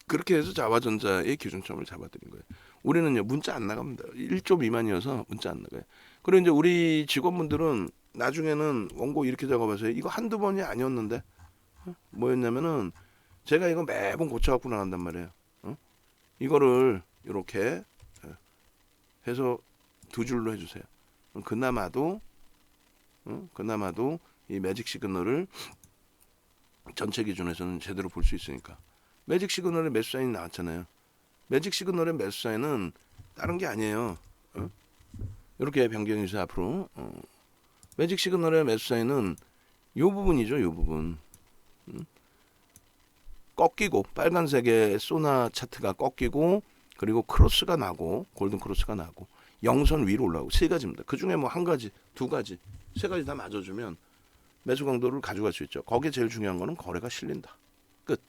그렇게 해서 자화전자의 기준점을 잡아드린 거예요. 우리는요 문자 안 나갑니다. 1조 미만이어서 문자 안 나가요. 그리고 이제 우리 직원분들은 나중에는 원고 이렇게 작업하세요. 이거 한두 번이 아니었는데 뭐였냐면은 제가 이거 매번 고쳐갖고 나간단 말이에요. 이거를 이렇게 해서 두 줄로 해주세요. 그나마도 이 매직 시그널을 전체 기준에서는 제대로 볼 수 있으니까. 매직 시그널의 매수 사인이 나왔잖아요. 매직 시그널의 매수 사인은 다른 게 아니에요. 이렇게 변경해 주세요 앞으로. 매직 시그널의 매수 사인은 요 부분이죠. 요 부분. 꺾이고 빨간색의 소나 차트가 꺾이고 그리고 크로스가 나고 골든 크로스가 나고 영선 위로 올라오고 세 가지입니다. 그 중에 뭐 한 가지, 두 가지, 세 가지 다 맞아주면 매수 강도를 가져갈 수 있죠. 거기에 제일 중요한 거는 거래가 실린다. 끝.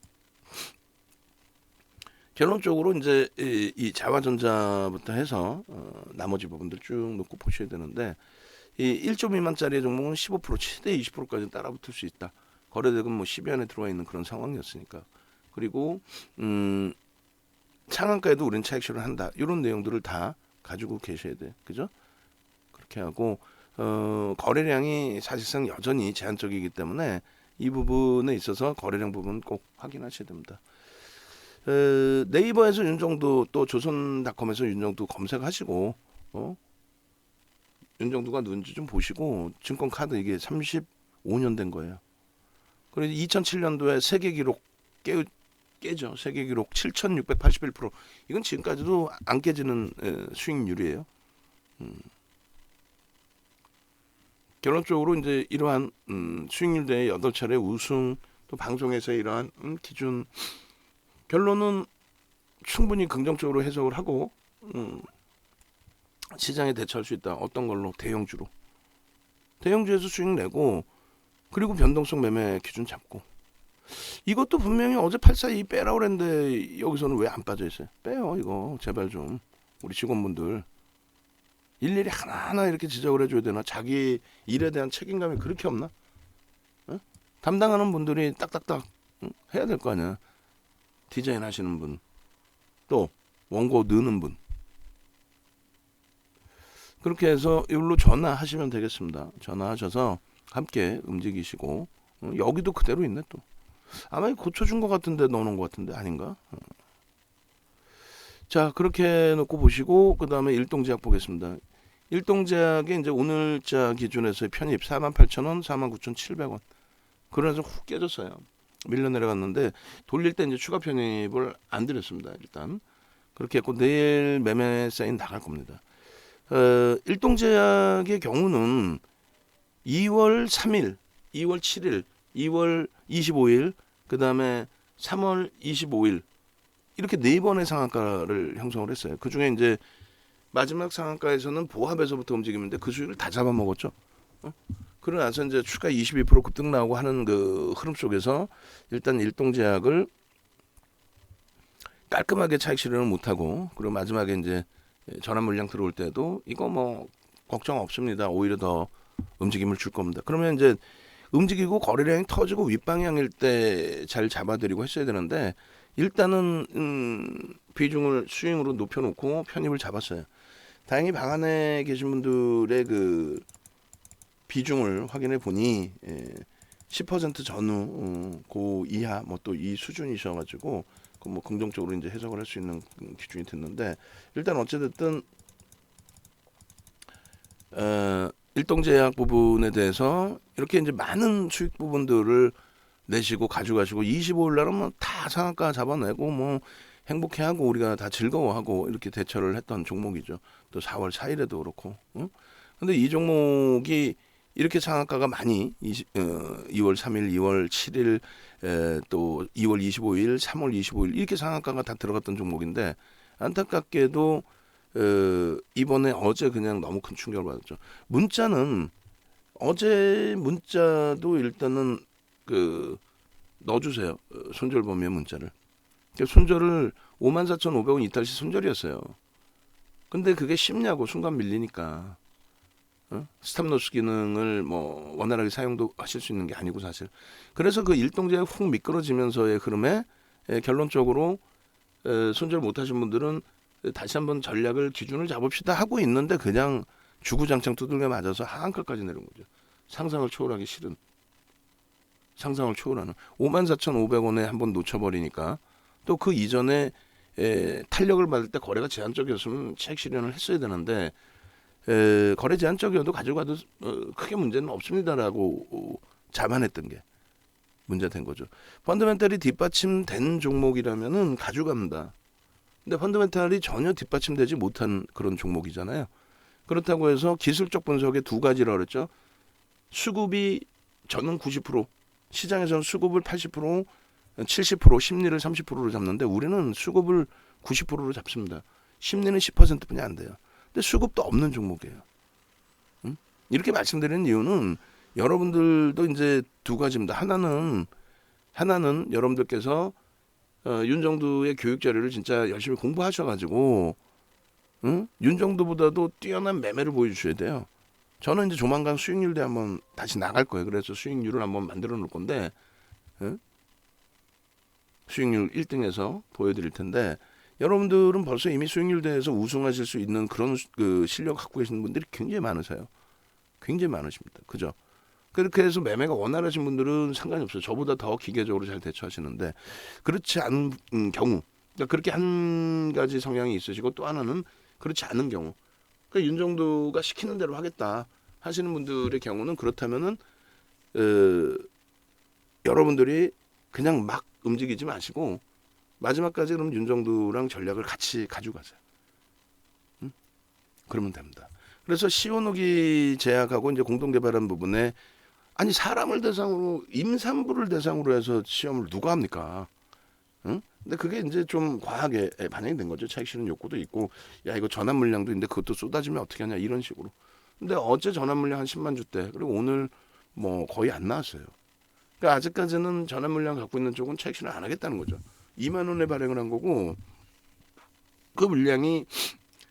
결론적으로 이제 이 자화전자부터 해서 나머지 부분들 쭉 놓고 보셔야 되는데 이 1조 미만짜리 종목은 15% 최대 20%까지 따라붙을 수 있다. 거래대금 뭐 10위 안에 들어와 있는 그런 상황이었으니까. 그리고 상한가에도 우리는 차익 실현을 한다. 이런 내용들을 다 가지고 계셔야 돼. 그죠? 그렇게 하고 거래량이 사실상 여전히 제한적이기 때문에 이 부분에 있어서 거래량 부분 꼭 확인하셔야 됩니다. 네이버에서 윤정도 또 조선닷컴에서 윤정도 검색하시고 윤정도가 누군지 좀 보시고 증권카드 이게 35년 된 거예요. 그리고 2007년도에 세계 기록 깨죠. 세계 기록 7,681%. 이건 지금까지도 안 깨지는 수익률이에요. 결론적으로 이제 이러한 수익률 대회 8차례 우승 또 방송에서 이러한 기준 결론은 충분히 긍정적으로 해석을 하고 시장에 대처할 수 있다. 어떤 걸로? 대형주로. 대형주에서 수익 내고 그리고 변동성 매매 기준 잡고 이것도 분명히 어제 842 빼라고 그랬는데 여기서는 왜 안 빠져 있어요? 빼요 이거 제발 좀 우리 직원분들 일일이 하나하나 이렇게 지적을 해줘야 되나? 자기 일에 대한 책임감이 그렇게 없나? 어? 담당하는 분들이 딱딱딱 해야 될 거 아니야. 디자인 하시는 분, 또 원고 넣는 분. 그렇게 해서 이걸로 전화하시면 되겠습니다. 전화하셔서 함께 움직이시고 여기도 그대로 있네 또. 아마 고쳐준 것 같은데 넣어놓은 것 같은데 아닌가? 자, 그렇게 놓고 보시고 그 다음에 일동제약 보겠습니다. 일동제약이 이제 오늘자 기준에서의 편입 48,000원, 49,700원. 그러면서 훅 깨졌어요. 밀려 내려갔는데 돌릴 때 이제 추가 편입을 안 드렸습니다. 일단 그렇게 했고 내일 매매 사인 나갈 겁니다. 일동제약의 경우는 2월 3일, 2월 7일, 2월 25일, 그 다음에 3월 25일 이렇게 4번의 상한가를 형성을 했어요. 그 중에 이제 마지막 상한가에서는 보합에서부터 움직이는데 그 수익을 다 잡아먹었죠. 그러고 나서 이제 추가 22% 급등 나오고 하는 그 흐름 속에서 일단 일동제약을 깔끔하게 차익 실현을 못하고 그리고 마지막에 이제 전환 물량 들어올 때도 이거 뭐 걱정 없습니다. 오히려 더 움직임을 줄 겁니다. 그러면 이제 움직이고 거래량이 터지고 윗방향일 때 잘 잡아드리고 했어야 되는데 일단은 비중을 스윙으로 높여놓고 편입을 잡았어요. 다행히 방 안에 계신 분들의 그 비중을 확인해 보니 10% 전후 그 이하 뭐 또 이 수준이셔가지고 그 뭐 긍정적으로 이제 해석을 할 수 있는 기준이 됐는데 일단 어찌됐든 일동제약 부분에 대해서 이렇게 이제 많은 수익 부분들을 내시고 가져가시고 25일 날은 뭐 다 상한가 잡아내고 뭐 행복해하고 우리가 다 즐거워하고 이렇게 대처를 했던 종목이죠. 또 4월 4일에도 그렇고. 근데 이 종목이 이렇게 상한가가 많이 2월 3일, 2월 7일, 또 2월 25일, 3월 25일 이렇게 상한가가 다 들어갔던 종목인데 안타깝게도 이번에 어제 그냥 너무 큰 충격을 받았죠. 문자는 어제 문자도 일단은 그 넣어주세요. 손절 범위의 문자를. 손절을 54,500원 이탈시 손절이었어요. 근데 그게 쉽냐고 순간 밀리니까. 스탑로스 기능을 뭐 원활하게 사용도 하실 수 있는 게 아니고 사실. 그래서 그 일동제가 훅 미끄러지면서의 흐름에 결론적으로 손절 못하신 분들은 다시 한번 전략을 기준을 잡읍시다 하고 있는데 그냥 주구장창 두들겨 맞아서 하한가까지 내려온 거죠. 상상을 초월하기 싫은. 상상을 초월하는 54,500원에 한번 놓쳐버리니까 또 그 이전에 탄력을 받을 때 거래가 제한적이었으면 차익 실현을 했어야 되는데 거래 제한적이어도 가져가도 크게 문제는 없습니다라고 자만했던 게 문제된 거죠. 펀더멘탈이 뒷받침된 종목이라면은 가져갑니다. 근데 펀더멘탈이 전혀 뒷받침되지 못한 그런 종목이잖아요. 그렇다고 해서 기술적 분석에 두 가지라 그랬죠. 수급이 저는 90%, 시장에서는 수급을 80%, 70%, 심리를 30%로 잡는데 우리는 수급을 90%로 잡습니다. 심리는 10%뿐이 안 돼요. 근데 수급도 없는 종목이에요. 이렇게 말씀드리는 이유는 여러분들도 이제 두 가지입니다. 하나는 여러분들께서 윤정두의 교육 자료를 진짜 열심히 공부하셔가지고 윤정두보다도 뛰어난 매매를 보여주셔야 돼요. 저는 이제 조만간 수익률대 한번 다시 나갈 거예요. 그래서 수익률을 한번 만들어 놓을 건데 수익률 1등에서 보여드릴 텐데 여러분들은 벌써 이미 수익률대에서 우승하실 수 있는 그런 그 실력 갖고 계시는 분들이 굉장히 많으세요. 굉장히 많으십니다. 그죠? 그렇게 해서 매매가 원활하신 분들은 상관이 없어요. 저보다 더 기계적으로 잘 대처하시는데 그렇지 않은 경우 그러니까 그렇게 한 가지 성향이 있으시고 또 하나는 그렇지 않은 경우 그러니까 윤정두가 시키는 대로 하겠다 하시는 분들의 경우는 그렇다면은 여러분들이 그냥 막 움직이지 마시고 마지막까지 그럼 윤정두랑 전략을 같이 가져가세요. 그러면 됩니다. 그래서 시오노기 제약하고 이제 공동개발한 부분에 아니 사람을 대상으로 임산부를 대상으로 해서 시험을 누가 합니까? 근데 그게 이제 좀 과하게 반영이 된 거죠. 차익 실현 욕구도 있고 야 이거 전환 물량도 있는데 그것도 쏟아지면 어떻게 하냐 이런 식으로. 근데 어제 전환 물량 한 10만 주대 그리고 오늘 뭐 거의 안 나왔어요. 그러니까 아직까지는 전환 물량 갖고 있는 쪽은 차익 실현 안 하겠다는 거죠. 2만 원에 발행을 한 거고 그 물량이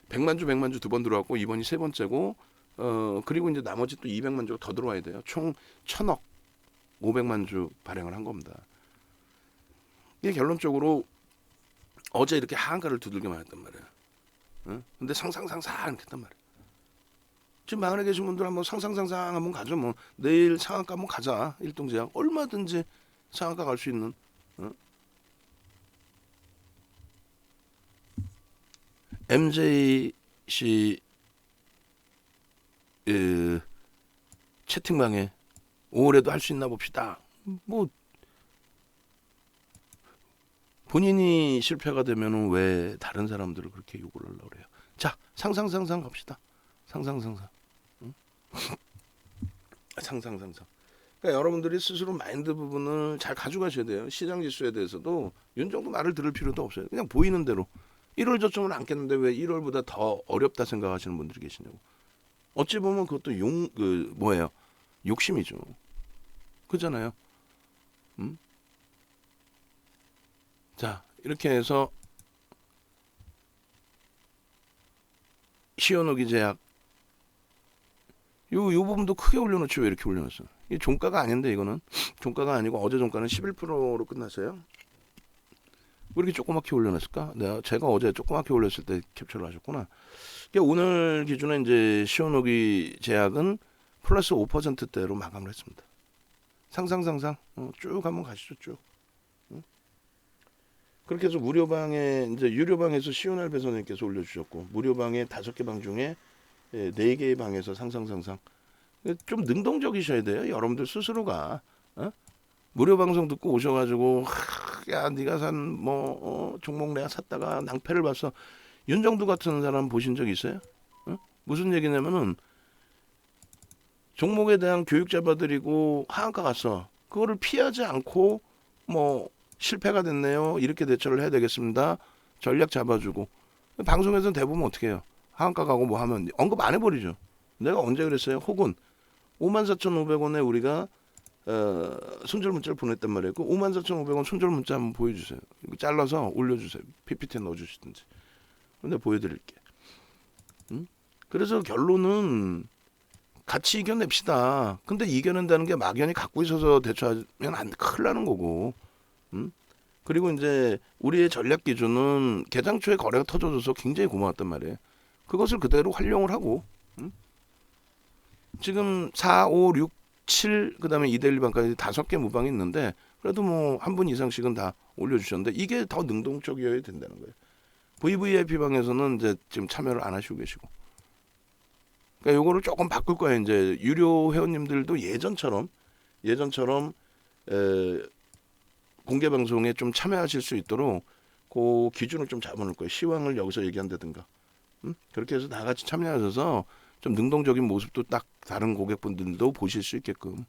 100만 주 두 번 들어왔고 이번이 세 번째고 그리고 이제 나머지 또 200만 주가 더 들어와야 돼요. 총 1000억 500만 주 발행을 한 겁니다. 이게 결론적으로 어제 이렇게 하한가를 두들겨 맞았단 말이에요. 응? 근데 상상상 이렇게 했단 말이에요. 지금 방 안에 계신 분들 한번 상상상 한번 가죠. 뭐 내일 상한가 한번 가자. 일동제약 얼마든지 상한가 갈 수 있는. 응? MJ 씨 채팅방에 5월에도 할 수 있나 봅시다. 뭐 본인이 실패가 되면은 왜 다른 사람들을 그렇게 욕을 하려고 그래요. 자, 상상 갑시다. 상상. 응? 상상. 그러니까 여러분들이 스스로 마인드 부분을 잘 가져가셔야 돼요. 시장 지수에 대해서도 윤정도 말을 들을 필요도 없어요. 그냥 보이는 대로 1월 저점은 안겠는데 왜 1월보다 더 어렵다 생각하시는 분들이 계시냐고. 어찌 보면 그것도 뭐예요? 욕심이죠. 그잖아요. 자, 이렇게 해서 시오노기 제약 요 부분도 크게 올려놓지 왜 이렇게 올려놨어? 이게 종가가 아닌데 이거는 종가가 아니고 어제 종가는 11%로 끝났어요. 왜 이렇게 조그맣게 올려놨을까? 제가 어제 조그맣게 올렸을 때 캡처를 하셨구나. 오늘 기준에 이제 시오노기 제약은 플러스 5%대로 마감을 했습니다. 상상 쭉 한번 가시죠 쭉. 그렇게 해서 무료방에 이제 유료방에서 시오날 배선님께서 올려주셨고 무료방에 5개 방 중에 4개의 방에서 상상 좀 능동적이셔야 돼요. 여러분들 스스로가 무료 방송 듣고 오셔가지고 야 네가 산 종목 내가 샀다가 낭패를 봤어. 윤정두 같은 사람 보신 적 있어요? 무슨 얘기냐면은 종목에 대한 교육 잡아드리고 하한가 갔어. 그거를 피하지 않고 실패가 됐네요. 이렇게 대처를 해야 되겠습니다. 전략 잡아주고 방송에서는 대부분 어떻게 해요? 하한가 가고 뭐 하면 언급 안 해버리죠. 내가 언제 그랬어요? 혹은 54,500원에 우리가 손절 문자를 보냈단 말이에요. 그 54,500원 손절 문자 한번 보여주세요. 이거 잘라서 올려주세요. PPT에 넣어주시든지. 근데 보여드릴게. 그래서 결론은 같이 이겨냅시다. 근데 이겨낸다는 게 막연히 갖고 있어서 대처하면 큰일 나는 거고. 그리고 이제 우리의 전략 기준은 개장 초에 거래가 터져줘서 굉장히 고마웠단 말이에요. 그것을 그대로 활용을 하고 지금 4, 5, 6, 7 그다음에 2대1방까지 5개 무방이 있는데 그래도 한 분 이상씩은 다 올려주셨는데 이게 더 능동적이어야 된다는 거예요. VVIP 방에서는 이제 지금 참여를 안 하시고 계시고 그러니까 요거를 조금 바꿀 거예요. 이제 유료 회원님들도 예전처럼 공개 방송에 좀 참여하실 수 있도록 그 기준을 좀 잡아놓을 거예요. 시황을 여기서 얘기한다든가. 그렇게 해서 다 같이 참여하셔서 좀 능동적인 모습도 딱 다른 고객분들도 보실 수 있게끔.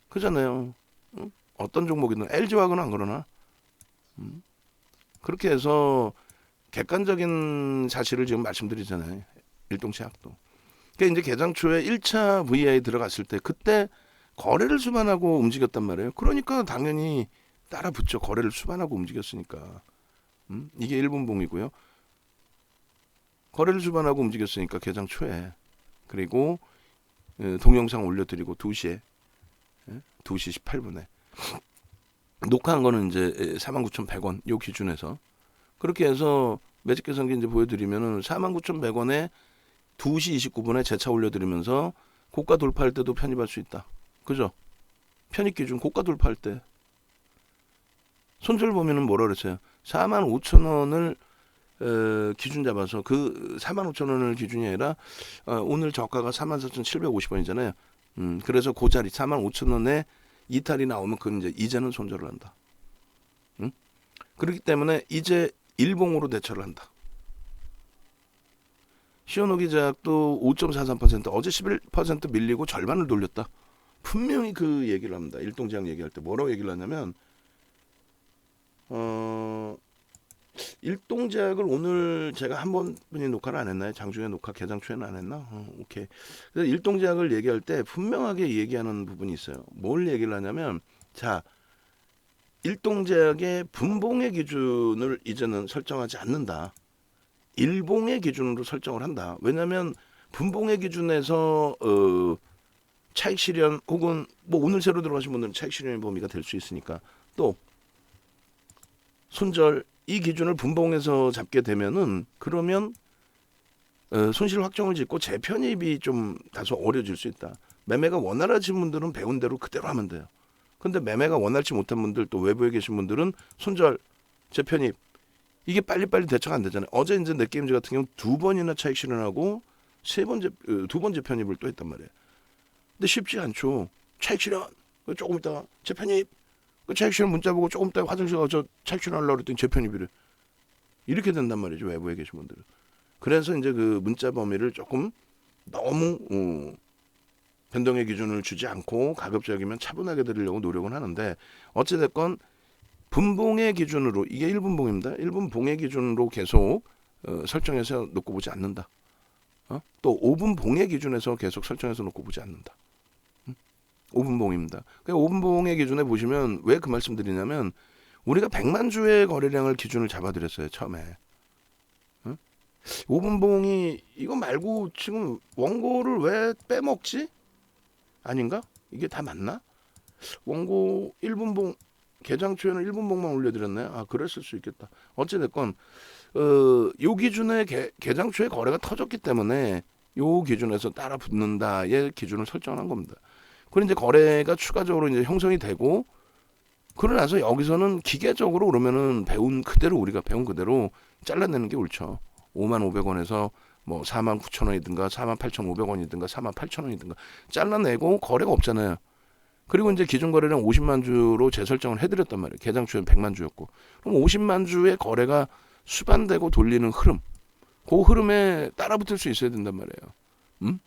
그잖아요. 어떤 종목이든 LG화학은 안 그러나. 그렇게 해서 객관적인 사실을 지금 말씀드리잖아요. 일동제약도. 그러니까 이제 개장 초에 1차 VI 들어갔을 때 그때 거래를 수반하고 움직였단 말이에요. 그러니까 당연히 따라 붙죠. 거래를 수반하고 움직였으니까. 이게 1분봉이고요. 거래를 수반하고 움직였으니까 개장 초에. 그리고 동영상 올려드리고 2시 18분에. 녹화한 거는 이제 49,100원 요 기준에서. 그렇게 해서 매직 계산기 이제 보여드리면은 49,100원에 2시 29분에 재차 올려드리면서 고가 돌파할 때도 편입할 수 있다. 그죠? 편입 기준 고가 돌파할 때. 손절 보면은 뭐라 그랬어요? 45,000원을 기준 잡아서 그 45,000원을 기준이 아니라 오늘 저가가 44,750원이잖아요. 그래서 그 자리 45,000원에 이탈이 나오면 그건 이제는 손절을 한다. 그렇기 때문에 이제 일봉으로 대처를 한다. 시오노기 제약도 5.43% 어제 11% 밀리고 절반을 돌렸다. 분명히 그 얘기를 합니다. 일동제약 얘기할 때 뭐라고 얘기를 하냐면 일동제약을 오늘 제가 한 번뿐이 녹화를 안 했나요? 장중에 녹화 개장 초에는 안 했나? 오케이. 그래서 일동제약을 얘기할 때 분명하게 얘기하는 부분이 있어요. 뭘 얘기를 하냐면 자 일동제약의 분봉의 기준을 이제는 설정하지 않는다. 일봉의 기준으로 설정을 한다. 왜냐하면 분봉의 기준에서 차익 실현 혹은 뭐 오늘 새로 들어가신 분들은 차익 실현의 범위가 될 수 있으니까, 또 손절 이 기준을 분봉에서 잡게 되면은 그러면 손실 확정을 짓고 재편입이 좀 다소 어려질 수 있다. 매매가 원활하신 분들은 배운 대로 그대로 하면 돼요. 근데 매매가 원활치 못한 분들, 또 외부에 계신 분들은 손절, 재편입 이게 빨리빨리 대처가 안 되잖아요. 어제 이제 넷게임즈 같은 경우는 2번이나 차익 실현하고 2번 재편입을 또 했단 말이에요. 근데 쉽지 않죠. 차익 실현 조금 있다가 재편입, 차익 실현 문자 보고 조금 있다가 화장실 가서 차익 실현하려고 그랬더니 재편입이래. 이렇게 된단 말이죠. 외부에 계신 분들은. 그래서 이제 그 문자 범위를 조금 너무 변동의 기준을 주지 않고 가급적이면 차분하게 드리려고 노력은 하는데, 어찌됐건 분봉의 기준으로, 이게 1분봉입니다. 1분봉의 기준으로 계속 설정해서 놓고 보지 않는다. 또 5분봉의 기준에서 계속 설정해서 놓고 보지 않는다. 5분봉입니다. 그러니까 5분봉의 기준에 보시면 왜 그 말씀 드리냐면, 우리가 100만 주의 거래량을 기준을 잡아드렸어요, 처음에. 5분봉이 이거 말고 지금 원고를 왜 빼먹지? 아닌가? 이게 다 맞나? 원고 1분봉 개장 초에는 1분봉만 올려드렸나요? 아, 그랬을 수 있겠다. 어찌됐건 요 기준에 개장 초에 거래가 터졌기 때문에 요 기준에서 따라 붙는다의 기준을 설정한 겁니다. 그리고 이제 거래가 추가적으로 이제 형성이 되고, 그러고 나서 여기서는 기계적으로 그러면은 우리가 배운 그대로 잘라내는 게 옳죠. 55,500원에서 뭐 49,000원이든가 48,500원이든가 48,000원이든가 잘라내고 거래가 없잖아요. 그리고 이제 기준 거래량 50만 주로 재설정을 해드렸단 말이에요. 개장 주엔 100만 주였고, 그럼 50만 주의 거래가 수반되고 돌리는 흐름, 그 흐름에 따라붙을 수 있어야 된단 말이에요.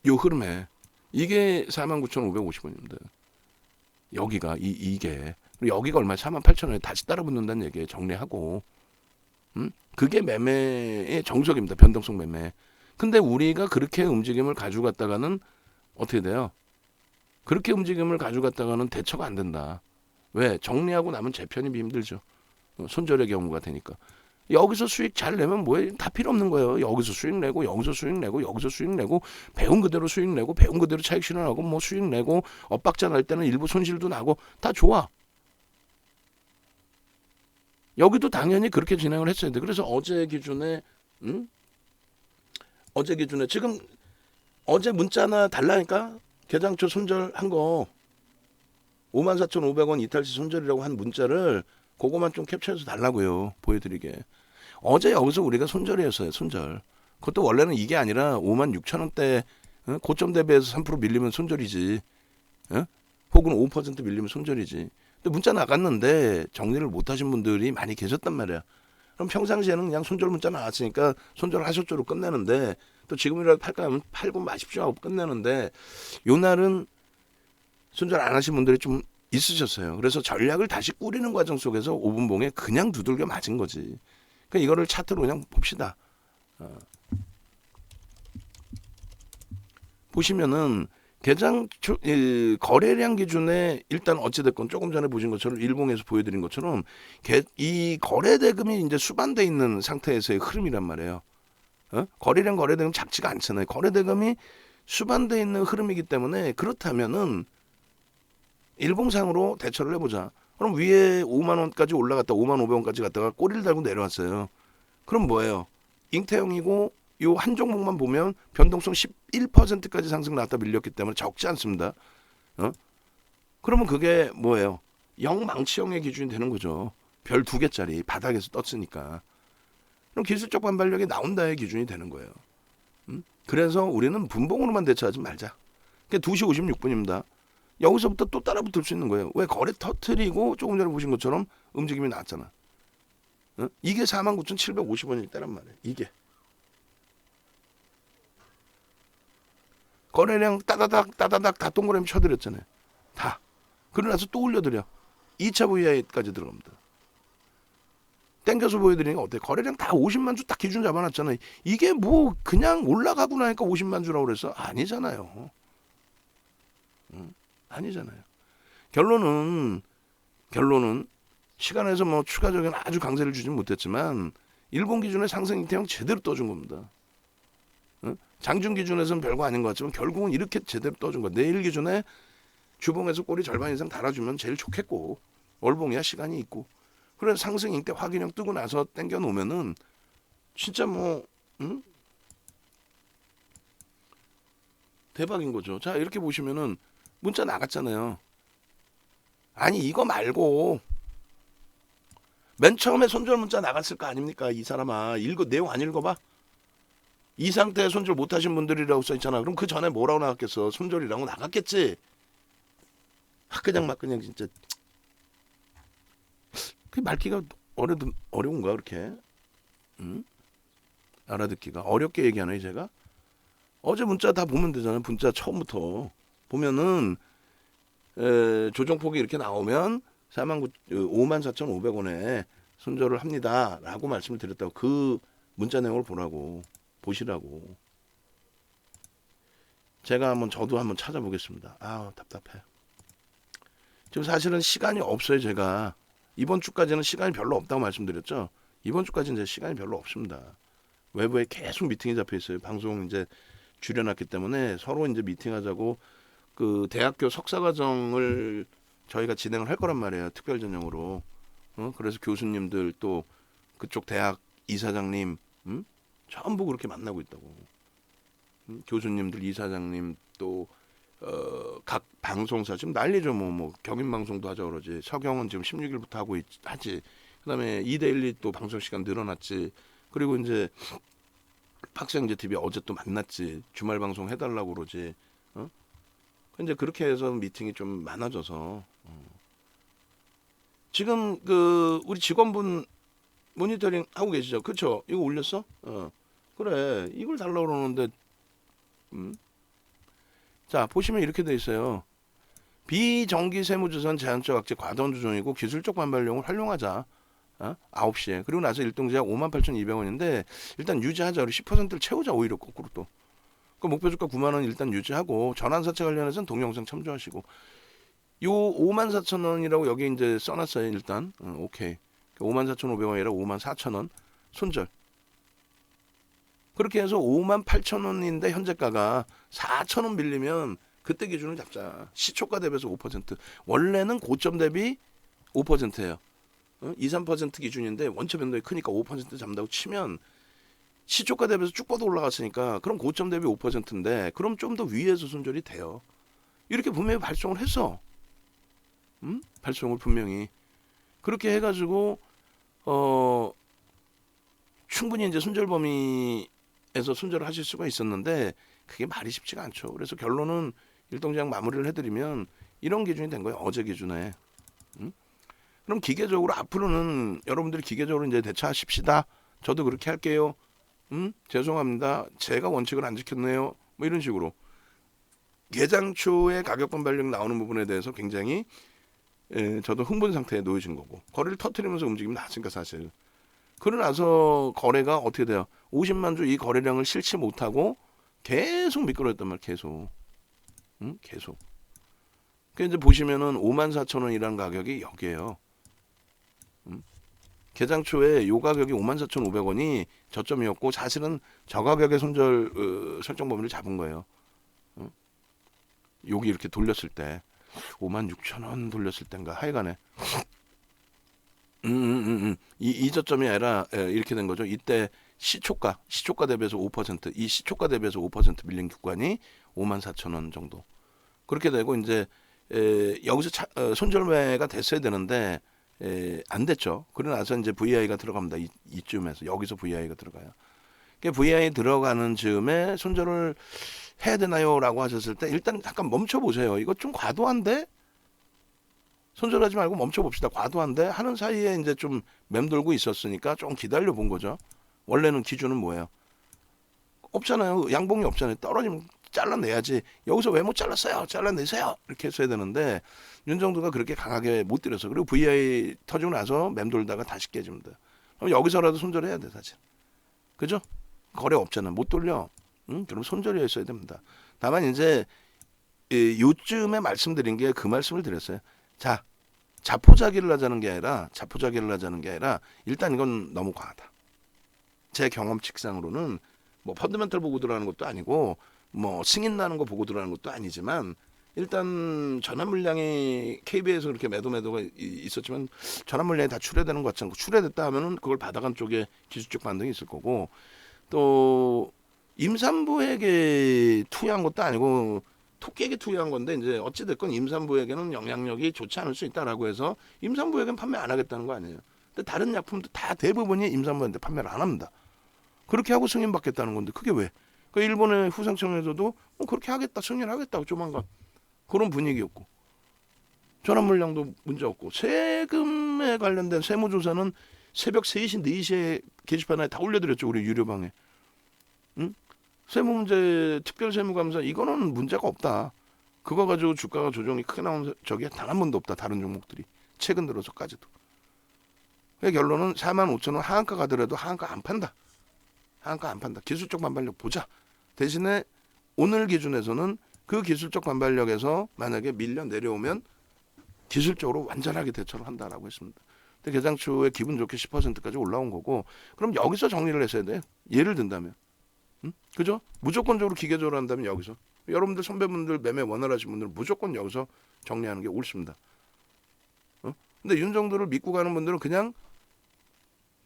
요 흐름에 이게 49,550원입니다. 여기가 이게 여기가 얼마? 48,000원에 다시 따라붙는다는 얘기에 정리하고, 그게 매매의 정석입니다. 변동성 매매. 근데 우리가 그렇게 움직임을 가져갔다가는 어떻게 돼요? 그렇게 움직임을 가져갔다가는 대처가 안 된다. 왜? 정리하고 나면 재편입이 힘들죠. 손절의 경우가 되니까. 여기서 수익 잘 내면 뭐해? 다 필요 없는 거예요. 여기서 수익 내고, 여기서 수익 내고, 여기서 수익 내고, 배운 그대로 수익 내고, 배운 그대로 차익 실현하고, 뭐 수익 내고, 엇박자 날 때는 일부 손실도 나고, 다 좋아. 여기도 당연히 그렇게 진행을 했어야 돼. 그래서 어제 기준에 지금 어제 문자 하나 달라니까, 개장초 손절한 거 54,500원 이탈시 손절이라고 한 문자를 그거만 좀 캡처해서 달라고요. 보여드리게. 어제 여기서 우리가 손절이었어요. 손절. 그것도 원래는 이게 아니라 56,000원대 고점 대비해서 3% 밀리면 손절이지. 혹은 5% 밀리면 손절이지. 근데 문자 나갔는데 정리를 못하신 분들이 많이 계셨단 말이야. 그럼 평상시에는 그냥 손절 문자 나왔으니까 손절 하셨죠로 끝내는데, 또 지금이라도 팔까 하면 팔고 마십시오 하고 끝내는데, 요 날은 손절 안 하신 분들이 좀 있으셨어요. 그래서 전략을 다시 꾸리는 과정 속에서 5분봉에 그냥 두들겨 맞은 거지. 그러니까 이거를 차트로 그냥 봅시다. 보시면은 개장 거래량 기준에 일단 어찌됐건 조금 전에 보신 것처럼 일봉에서 보여드린 것처럼 이 거래 대금이 이제 수반돼 있는 상태에서의 흐름이란 말이에요. 거래량 거래 대금 작지가 않잖아요. 거래 대금이 수반돼 있는 흐름이기 때문에, 그렇다면은 일봉상으로 대처를 해보자. 그럼 위에 5만 원까지 올라갔다 55,500원까지 갔다가 꼬리를 달고 내려왔어요. 그럼 뭐예요? 잉태형이고 요 한 종목만 보면 변동성 11%까지 상승 나왔다 밀렸기 때문에 적지 않습니다. 그러면 그게 뭐예요? 영망치형의 기준이 되는 거죠. 별 2개짜리 바닥에서 떴으니까. 그럼 기술적 반발력이 나온다의 기준이 되는 거예요. 그래서 우리는 분봉으로만 대처하지 말자. 그게 2시 56분입니다. 여기서부터 또 따라붙을 수 있는 거예요. 왜? 거래 터트리고 조금 전에 보신 것처럼 움직임이 나왔잖아. 이게 49,750원일 때란 말이에요. 이게. 거래량 따다닥 다 동그라미 쳐드렸잖아요. 다. 그러고 나서 또 올려드려. 2차 VI까지 들어갑니다. 땡겨서 보여드리는 게 어때요? 거래량 다 50만 주 딱 기준 잡아놨잖아요. 이게 뭐 그냥 올라가고 나니까 50만 주라고 그랬어? 아니잖아요. 아니잖아요. 결론은 시간에서 뭐 추가적인 아주 강세를 주진 못했지만 일본 기준에 상승 이태형 제대로 떠준 겁니다. 장중 기준에서는 별거 아닌 것 같지만 결국은 이렇게 제대로 떠준 거. 내일 기준에 주봉에서 꼬리 절반 이상 달아주면 제일 좋겠고 월봉이야 시간이 있고 그래서 상승인 때 확인형 뜨고 나서 땡겨 놓으면은 진짜 뭐 대박인 거죠. 자 이렇게 보시면은 문자 나갔잖아요. 아니 이거 말고 맨 처음에 손절 문자 나갔을 거 아닙니까? 이 사람아 내용 안 읽어봐? 이 상태에 손절 못하신 분들이라고 써있잖아. 그럼 그 전에 뭐라고 나갔겠어? 손절이라고 나갔겠지. 그냥 막 그냥 진짜 그 말기가 어려운가 그렇게? 알아듣기가 어렵게 얘기하네 제가. 어제 문자 다 보면 되잖아요. 문자 처음부터 보면은 조정폭이 이렇게 나오면 54,500원에 손절을 합니다라고 말씀을 드렸다고 그 문자 내용을 보시라고. 저도 한번 찾아보겠습니다. 아 답답해. 지금 사실은 시간이 없어요. 제가 이번 주까지는 시간이 별로 없다고 말씀드렸죠. 이번 주까지는 이제 시간이 별로 없습니다. 외부에 계속 미팅이 잡혀 있어요. 방송 이제 줄여놨기 때문에 서로 이제 미팅하자고 그 대학교 석사과정을 저희가 진행을 할 거란 말이에요. 특별 전형으로. 그래서 교수님들 또 그쪽 대학 이사장님 전부 그렇게 만나고 있다고. 교수님들 이사장님 또 각 방송사 지금 난리죠. 뭐 경인 방송도 하자 그러지. 서경은 지금 16일부터 하지. 그다음에 이데일리 또 방송 시간 늘어났지. 그리고 이제 팍스형제 TV 어제 또 만났지. 주말 방송 해달라고 그러지. 이제 그렇게 해서 미팅이 좀 많아져서 지금 그 우리 직원분 모니터링 하고 계시죠? 그렇죠? 이거 올렸어? 그래 이걸 달라고 그러는데 자 보시면 이렇게 돼 있어요. 비정기 세무조선 제한적 악재 과도한 조정이고 기술적 반발용을 활용하자. 9시에 그리고 나서 일동제약 58,200원인데 일단 유지하자. 우리 10%를 채우자. 오히려 거꾸로 또. 그 목표주가 9만원 일단 유지하고 전환사채 관련해서는 동영상 참조하시고 요 54,000원이라고 여기 이제 써놨어요. 일단 오케이. 54,500원이라 54,000원 손절. 그렇게 해서 58,000원인데 현재가가 4,000원 빌리면 그때 기준을 잡자. 시초가 대비해서 5%. 원래는 고점 대비 5%예요. 2, 3% 기준인데 원체 변동이 크니까 5% 잡는다고 치면 시초가 대비해서 쭉 뻗어 올라갔으니까 그럼 고점 대비 5%인데 그럼 좀 더 위에서 손절이 돼요. 이렇게 분명히 발송을 했어. 발송을 분명히 그렇게 해가지고 충분히 이제 손절 범위에서 손절을 하실 수가 있었는데 그게 말이 쉽지가 않죠. 그래서 결론은 일동제약 마무리를 해드리면 이런 기준이 된 거예요. 어제 기준에. 그럼 기계적으로 앞으로는 여러분들이 기계적으로 이제 대처하십시다. 저도 그렇게 할게요. 죄송합니다. 제가 원칙을 안 지켰네요. 뭐 이런 식으로 개장 초에 가격 반발력 나오는 부분에 대해서 굉장히 저도 흥분 상태에 놓여진 거고 거래를 터트리면서 움직이면 나으니까 사실. 그러고 나서 거래가 어떻게 돼요? 50만 주 이 거래량을 실지 못하고 계속 미끄러졌단 말이에요. 계속. 그 이제 보시면은 54,000원이라는 가격이 여기에요. 개장 초에 요 가격이 54,500원이 저점이었고 사실은 저 가격의 손절 설정 범위를 잡은 거예요. 여기 이렇게 돌렸을 때 56,000원 돌렸을 때인가 하여간에 이 저점이 아니라 이렇게 된 거죠. 이때 시초가 대비해서 5%, 이 시초가 대비해서 5% 밀린 구간이 54,000원 정도. 그렇게 되고 이제 여기서 손절매가 됐어야 되는데 안 됐죠. 그러고 나서 이제 VI가 들어갑니다. 이쯤에서 여기서 VI가 들어가요. VI 들어가는 즈음에 손절을 해야 되나요?라고 하셨을 때 일단 잠깐 멈춰 보세요. 이거 좀 과도한데? 손절하지 말고 멈춰 봅시다. 과도한데 하는 사이에 이제 좀 맴돌고 있었으니까 좀 기다려 본 거죠. 원래는 기준은 뭐예요? 없잖아요. 양봉이 없잖아요. 떨어지면 잘라내야지. 여기서 왜 못 잘랐어요? 잘라내세요. 이렇게 했어야 되는데 윤정두가 그렇게 강하게 못 때렸어. 그리고 VI 터지고 나서 맴돌다가 다시 깨집니다. 그럼 여기서라도 손절해야 돼 사실. 그죠? 거래 없잖아. 못 돌려. 그럼 손절이 있어야 됩니다. 다만 이제 요쯤에 말씀드린 게 그 말씀을 드렸어요. 자, 자포자기를 하자는 게 아니라 일단 이건 너무 과하다. 제 경험칙상으로는 뭐 펀더멘털 보고 들어가는 것도 아니고 뭐 승인 나는 거 보고 들어가는 것도 아니지만 일단 전환 물량이 KB에서 그렇게 매도가 있었지만 전환 물량이 다 출회되는 것 같지 않고 출회됐다 하면은 그걸 받아간 쪽에 기술적 반등이 있을 거고 또 임산부에게 투여한 것도 아니고 토끼에게 투여한 건데 이제 어찌 됐건 임산부에게는 영향력이 좋지 않을 수 있다라고 해서 임산부에게는 판매 안 하겠다는 거 아니에요. 근데 다른 약품도 다 대부분이 임산부한테 판매를 안 합니다. 그렇게 하고 승인받겠다는 건데 그게 왜? 그 일본의 후상청에서도 그렇게 하겠다 승인하겠다고 조만간 그런 분위기였고 전환 물량도 문제 없고 세금에 관련된 세무조사는 새벽 3시 4시에 게시판에 다 올려드렸죠. 우리 유료방에. 응? 세무문제 특별세무감사 이거는 문제가 없다. 그거 가지고 주가가 조정이 크게 나온 적이 단 한 번도 없다. 다른 종목들이 최근 들어서까지도. 결론은 45,000원 하한가 가더라도 하한가 안 판다. 하한가 안 판다. 기술적 반발력 보자. 대신에 오늘 기준에서는 그 기술적 반발력에서 만약에 밀려 내려오면 기술적으로 완전하게 대처를 한다라고 했습니다. 근데 개장 추후에 기분 좋게 10%까지 올라온 거고 그럼 여기서 정리를 했어야 돼. 예를 든다면. 응? 그죠? 무조건적으로 기계적으로 한다면 여기서. 여러분들 선배분들 매매 원활하신 분들 무조건 여기서 정리하는 게 옳습니다. 근데 윤 정도를 믿고 가는 분들은 그냥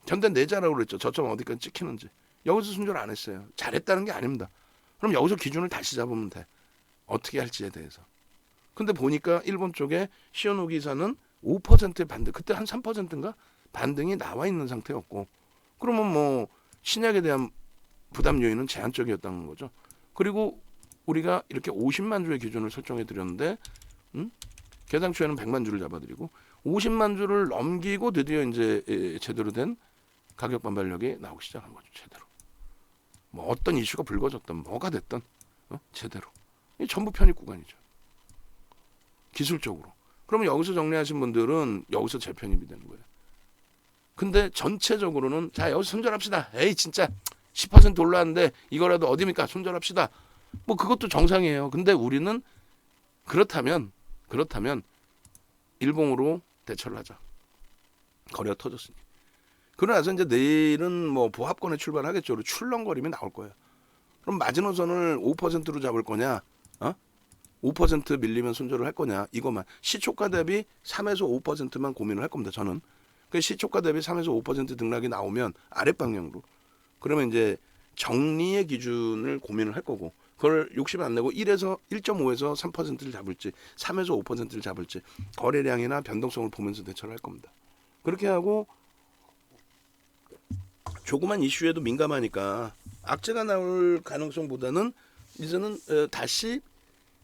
견뎌 내자라고 그랬죠. 저점 어디까지 찍히는지. 여기서 순조를 안 했어요. 잘했다는 게 아닙니다. 그럼 여기서 기준을 다시 잡으면 돼. 어떻게 할지에 대해서. 근데 보니까 일본 쪽에 시오노기사는 5%의 반등, 그때 한 3%인가 반등이 나와 있는 상태였고, 그러면 뭐 신약에 대한 부담 요인은 제한적이었다는 거죠. 그리고 우리가 이렇게 50만 주의 기준을 설정해 드렸는데, 개당초에는 100만 주를 잡아드리고 50만 주를 넘기고 드디어 이제 제대로 된 가격 반발력이 나오기 시작한 거죠. 제대로. 뭐 어떤 이슈가 불거졌던 뭐가 됐던 제대로. 이 전부 편입 구간이죠. 기술적으로. 그러면 여기서 정리하신 분들은 여기서 재편입이 되는 거예요. 근데 전체적으로는 자 여기서 손절합시다. 에이 진짜 10% 올랐는데 이거라도 어디입니까? 손절합시다. 뭐 그것도 정상이에요. 근데 우리는 그렇다면 일봉으로 대처를 하자. 거래가 터졌으니. 그러나서 이제 내일은 뭐 보합권에 출발하겠죠. 출렁거림이 나올 거예요. 그럼 마지노선을 5%로 잡을 거냐? 5% 밀리면 손절을 할 거냐? 이것만. 시초가 대비 3에서 5%만 고민을 할 겁니다. 저는. 그 시초가 대비 3에서 5% 등락이 나오면 아랫방향으로. 그러면 이제 정리의 기준을 고민을 할 거고 그걸 욕심 안 내고 1.5에서 3%를 잡을지 3에서 5%를 잡을지 거래량이나 변동성을 보면서 대처를 할 겁니다. 그렇게 하고 조그만 이슈에도 민감하니까 악재가 나올 가능성보다는 이제는 다시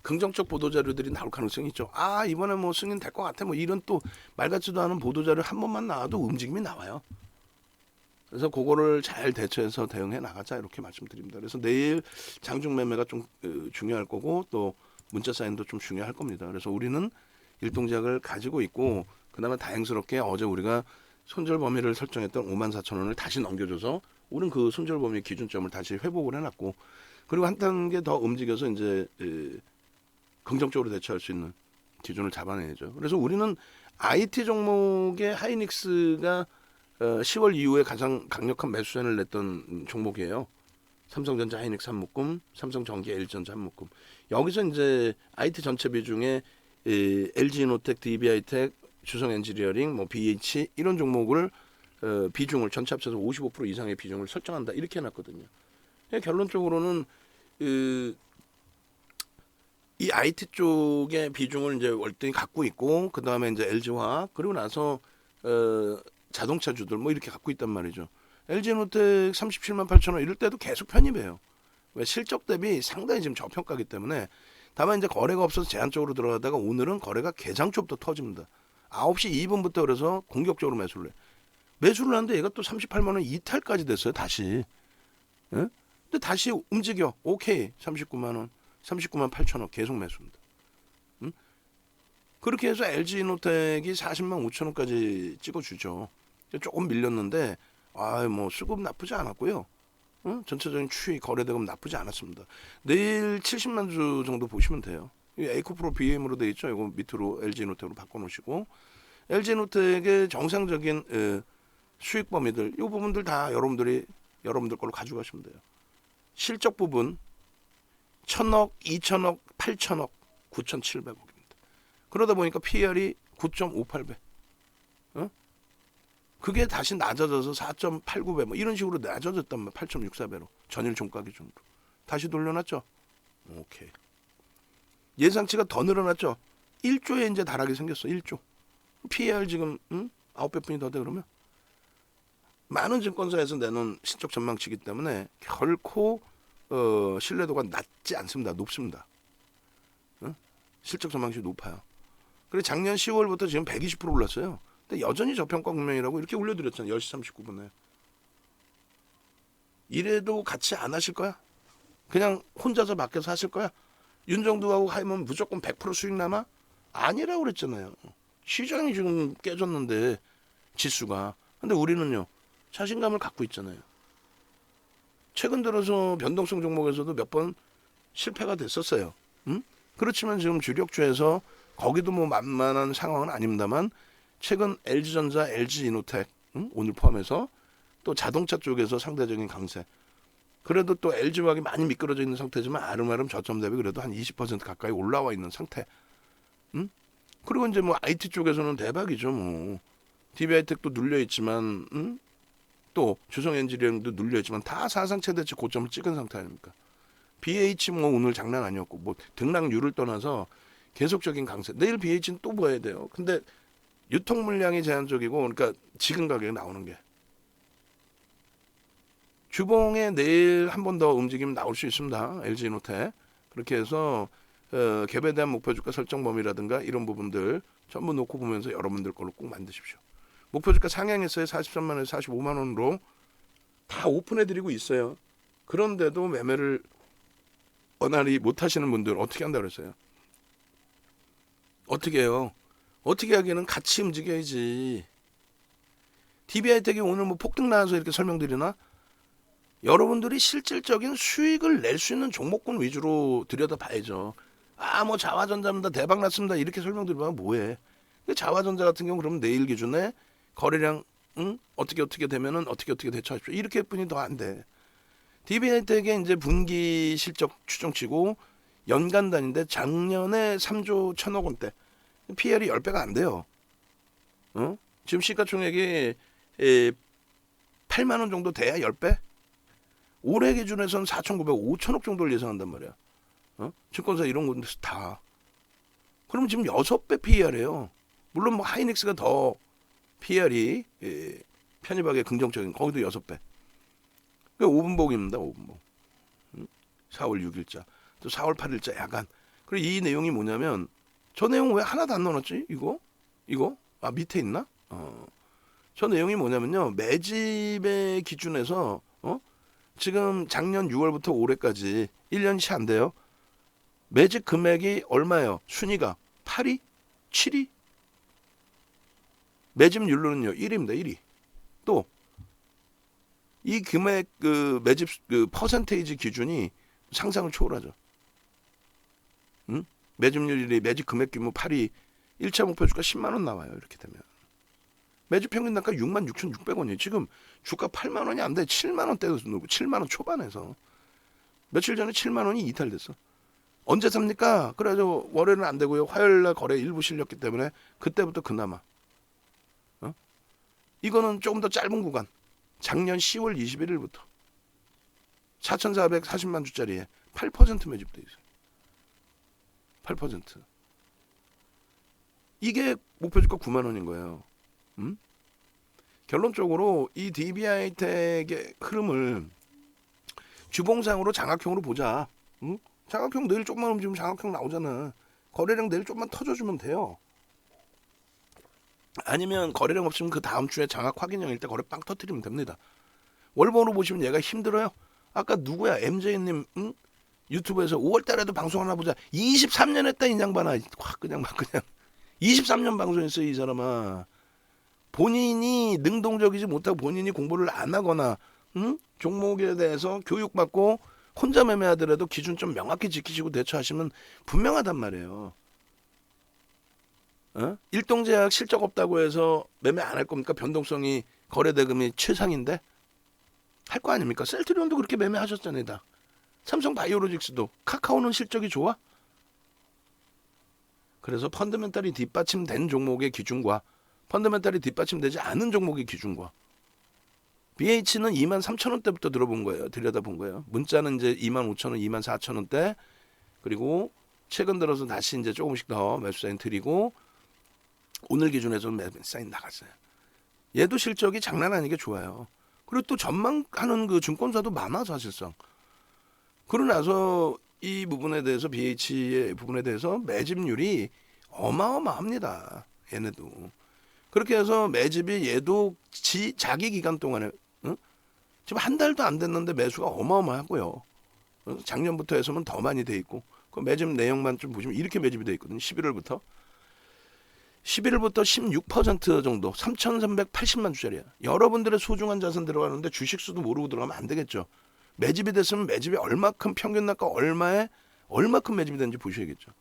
긍정적 보도자료들이 나올 가능성이 있죠. 아 이번에 뭐 승인 될 것 같아 뭐 이런 또 말 같지도 않은 보도자료 한 번만 나와도 움직임이 나와요. 그래서 그거를 잘 대처해서 대응해 나가자 이렇게 말씀드립니다. 그래서 내일 장중 매매가 좀 중요할 거고 또 문자 사인도 좀 중요할 겁니다. 그래서 우리는 일동작을 가지고 있고 그나마 다행스럽게 어제 우리가 손절 범위를 설정했던 54,000원을 다시 넘겨줘서 우리는 그 손절 범위 기준점을 다시 회복을 해놨고 그리고 한 단계 더 움직여서 이제 긍정적으로 대처할 수 있는 기준을 잡아내야죠. 그래서 우리는 IT 종목의 하이닉스가 10월 이후에 가장 강력한 매수세를 냈던 종목이에요. 삼성전자 하이닉스 한 묶음, 삼성전기 LG전자 한 묶음. 여기서 이제 IT 전체 비중에 LG노텍, DB하이텍, 주성엔지니어링, 뭐 BH 이런 종목을 비중을 전체 합쳐서 55% 이상의 비중을 설정한다 이렇게 해놨거든요. 결론적으로는 이 IT 쪽의 비중을 이제 월등히 갖고 있고 그 다음에 이제 LG화학 그리고 나서 자동차주들 뭐 이렇게 갖고 있단 말이죠. LG노텍 37만 8천 원 이럴 때도 계속 편입해요. 왜 실적 대비 상당히 지금 저평가기 때문에 다만 이제 거래가 없어서 제한적으로 들어가다가 오늘은 거래가 개장 쪽부터 터집니다. 9시 2분부터 그래서 공격적으로 매수를 해. 매수를 하는데 얘가 또 38만 원 이탈까지 됐어요. 다시. 예? 근데 다시 움직여. 오케이. 39만 원. 39만 8천 원 계속 매수입니다. 응? 그렇게 해서 LG노텍이 40만 5천 원까지 찍어주죠. 조금 밀렸는데 뭐 수급 나쁘지 않았고요. 응? 전체적인 추이 거래대금 나쁘지 않았습니다. 내일 70만 주 정도 보시면 돼요. 에이코프로 BM으로 돼 있죠. 이거 밑으로 LG노텍으로 바꿔놓으시고 LG노텍의 정상적인 수익 범위들 이 부분들 다 여러분들이 여러분들 걸로 가져가시면 돼요. 실적 부분 1000억, 2000억, 8000억, 9700억입니다. 그러다 보니까 PER이 9.58배. 어? 그게 다시 낮아져서 4.89배 뭐 이런 식으로 낮아졌단 말이야. 8.64배로 전일 종가 기준으로 다시 돌려놨죠. 오케이. 예상치가 더 늘어났죠. 1조에 이제 달하게 생겼어. 1조. PER 지금 9배뿐이 더 돼. 그러면 많은 증권사에서 내놓은 실적 전망치이기 때문에 결코 신뢰도가 낮지 않습니다. 높습니다. 실적 전망치 높아요. 그리고 작년 10월부터 지금 120% 올랐어요. 근데 여전히 저평가 국면이라고 이렇게 올려드렸잖아요. 10시 39분에. 이래도 같이 안 하실 거야? 그냥 혼자서 맡겨서 하실 거야? 윤정두하고 하면 무조건 100% 수익 남아? 아니라고 그랬잖아요. 시장이 지금 깨졌는데 지수가. 근데 우리는요. 자신감을 갖고 있잖아요. 최근 들어서 변동성 종목에서도 몇 번 실패가 됐었어요. 그렇지만 지금 주력주에서 거기도 뭐 만만한 상황은 아닙니다만 최근 LG전자, LG이노텍 오늘 포함해서 또 자동차 쪽에서 상대적인 강세. 그래도 또 LG화학이 많이 미끄러져 있는 상태지만 아름아름 저점 대비 그래도 한 20% 가까이 올라와 있는 상태. 그리고 이제 뭐 IT 쪽에서는 대박이죠. 뭐 DB하이텍도 눌려 있지만 또 주성엔지니어링도 눌려 있지만 다 사상 최대치 고점을 찍은 상태 아닙니까? BH 뭐 오늘 장난 아니었고 뭐 등락률을 떠나서 계속적인 강세. 내일 BH는 또 봐야 돼요. 근데 유통 물량이 제한적이고 그러니까 지금 가격에 나오는 게 주봉에 내일 한 번 더 움직임 나올 수 있습니다. LG노텍 그렇게 해서 갭에 대한 목표 주가 설정 범위라든가 이런 부분들 전부 놓고 보면서 여러분들 걸로 꼭 만드십시오. 목표 주가 상향했어요. 43만 원에서 45만 원으로 다 오픈해드리고 있어요. 그런데도 매매를 원활히 못하시는 분들 어떻게 한다고 그랬어요? 어떻게 해요? 어떻게 하기에는 같이 움직여야지. DB하이텍이 오늘 뭐 폭등 나와서 이렇게 설명드리나? 여러분들이 실질적인 수익을 낼 수 있는 종목군 위주로 들여다봐야죠. 뭐 자화전자입니다. 대박 났습니다. 이렇게 설명드리면 뭐해. 자화전자 같은 경우 그러면 내일 기준에 거래량 어떻게 되면은 어떻게 대처하십시오. 이렇게 뿐이 더 안 돼. DB하이텍의 이제 분기 실적 추정치고 연간 단위인데 작년에 3조 1천억 원대. PER이 10배가 안 돼요. 지금 시가총액이 8만 원 정도 돼야 10배? 올해 기준에서는 4,900, 5천억 정도를 예상한단 말이야. 증권사 이런 곳에서 다. 그럼 지금 6배 PER이에요. 물론 뭐 하이닉스가 더 PER이 편입하게 긍정적인 거기도 6배. 그 5분복입니다. 5분복. 4월 6일자. 또 4월 8일자 야간. 그리고 이 내용이 뭐냐면 저 내용 왜 하나도 안 넣어놨지? 이거? 밑에 있나? 저 내용이 뭐냐면요. 매집의 기준에서 지금 작년 6월부터 올해까지 1년이 채 안 돼요. 매집 금액이 얼마예요? 순위가 8위? 7위? 매집률로는요. 1위입니다. 1위. 또 이 금액 매집 퍼센테이지 기준이 상상을 초월하죠. 매집률 1위, 매집 금액 규모 8위, 1차 목표 주가 10만 원 나와요. 이렇게 되면. 매집 평균 단가 66,600원이에요. 지금 주가 8만 원이 안 돼. 7만 원대에서 놓고 7만 원 초반에서. 며칠 전에 7만 원이 이탈됐어. 언제 삽니까? 그래서 월요일은 안 되고요. 화요일 날 거래 일부 실렸기 때문에 그때부터 그나마. 이거는 조금 더 짧은 구간. 작년 10월 21일부터 4,440만 주짜리에 8% 매집돼 있어요. 8%. 이게 목표 주가 9만 원인 거예요. 결론적으로 이 DB하이텍의 흐름을 주봉상으로 장악형으로 보자. 장악형 내일 조금만 움직이면 장악형 나오잖아. 거래량 내일 조금만 터져주면 돼요. 아니면 거래량 없으면 그 다음 주에 장악 확인형일 때 거래 빵 터뜨리면 됩니다. 월봉으로 보시면 얘가 힘들어요. 아까 누구야? MJ님 유튜브에서 5월달에도 방송 하나 보자. 23년 했다 이 양반아. 확 그냥 23년 방송했어요 이 사람아. 본인이 능동적이지 못하고 본인이 공부를 안 하거나 종목에 대해서 교육받고 혼자 매매하더라도 기준 좀 명확히 지키시고 대처하시면 분명하단 말이에요. 일동제약 실적 없다고 해서 매매 안 할 겁니까? 변동성이 거래대금이 최상인데 할 거 아닙니까? 셀트리온도 그렇게 매매하셨잖아요. 다. 삼성 바이오로직스도. 카카오는 실적이 좋아? 그래서 펀더멘탈이 뒷받침된 종목의 기준과 펀더멘탈이 뒷받침되지 않은 종목의 기준과 BH는 23,000원대부터 들어본 거예요. 들여다본 거예요. 문자는 이제 25,000원, 24,000원대 그리고 최근 들어서 다시 이제 조금씩 더 매수 사인 드리고 오늘 기준에서 매수 사인 나갔어요. 얘도 실적이 장난 아니게 좋아요. 그리고 또 전망하는 그 증권사도 많아 사실상. 그러고 나서 이 부분에 대해서 BH의 부분에 대해서 매집률이 어마어마합니다. 얘네도. 그렇게 해서 매집이 얘도 자기 기간 동안에 지금 한 달도 안 됐는데 매수가 어마어마하고요. 작년부터 해서는 더 많이 돼 있고 그 매집 내용만 좀 보시면 이렇게 매집이 돼 있거든요. 11월부터 16% 정도 3,380만 주짜리야. 여러분들의 소중한 자산 들어가는데 주식수도 모르고 들어가면 안 되겠죠. 매집이 됐으면 매집이 얼마큼 평균 단가 얼마큼 매집이 되는지 보셔야겠죠.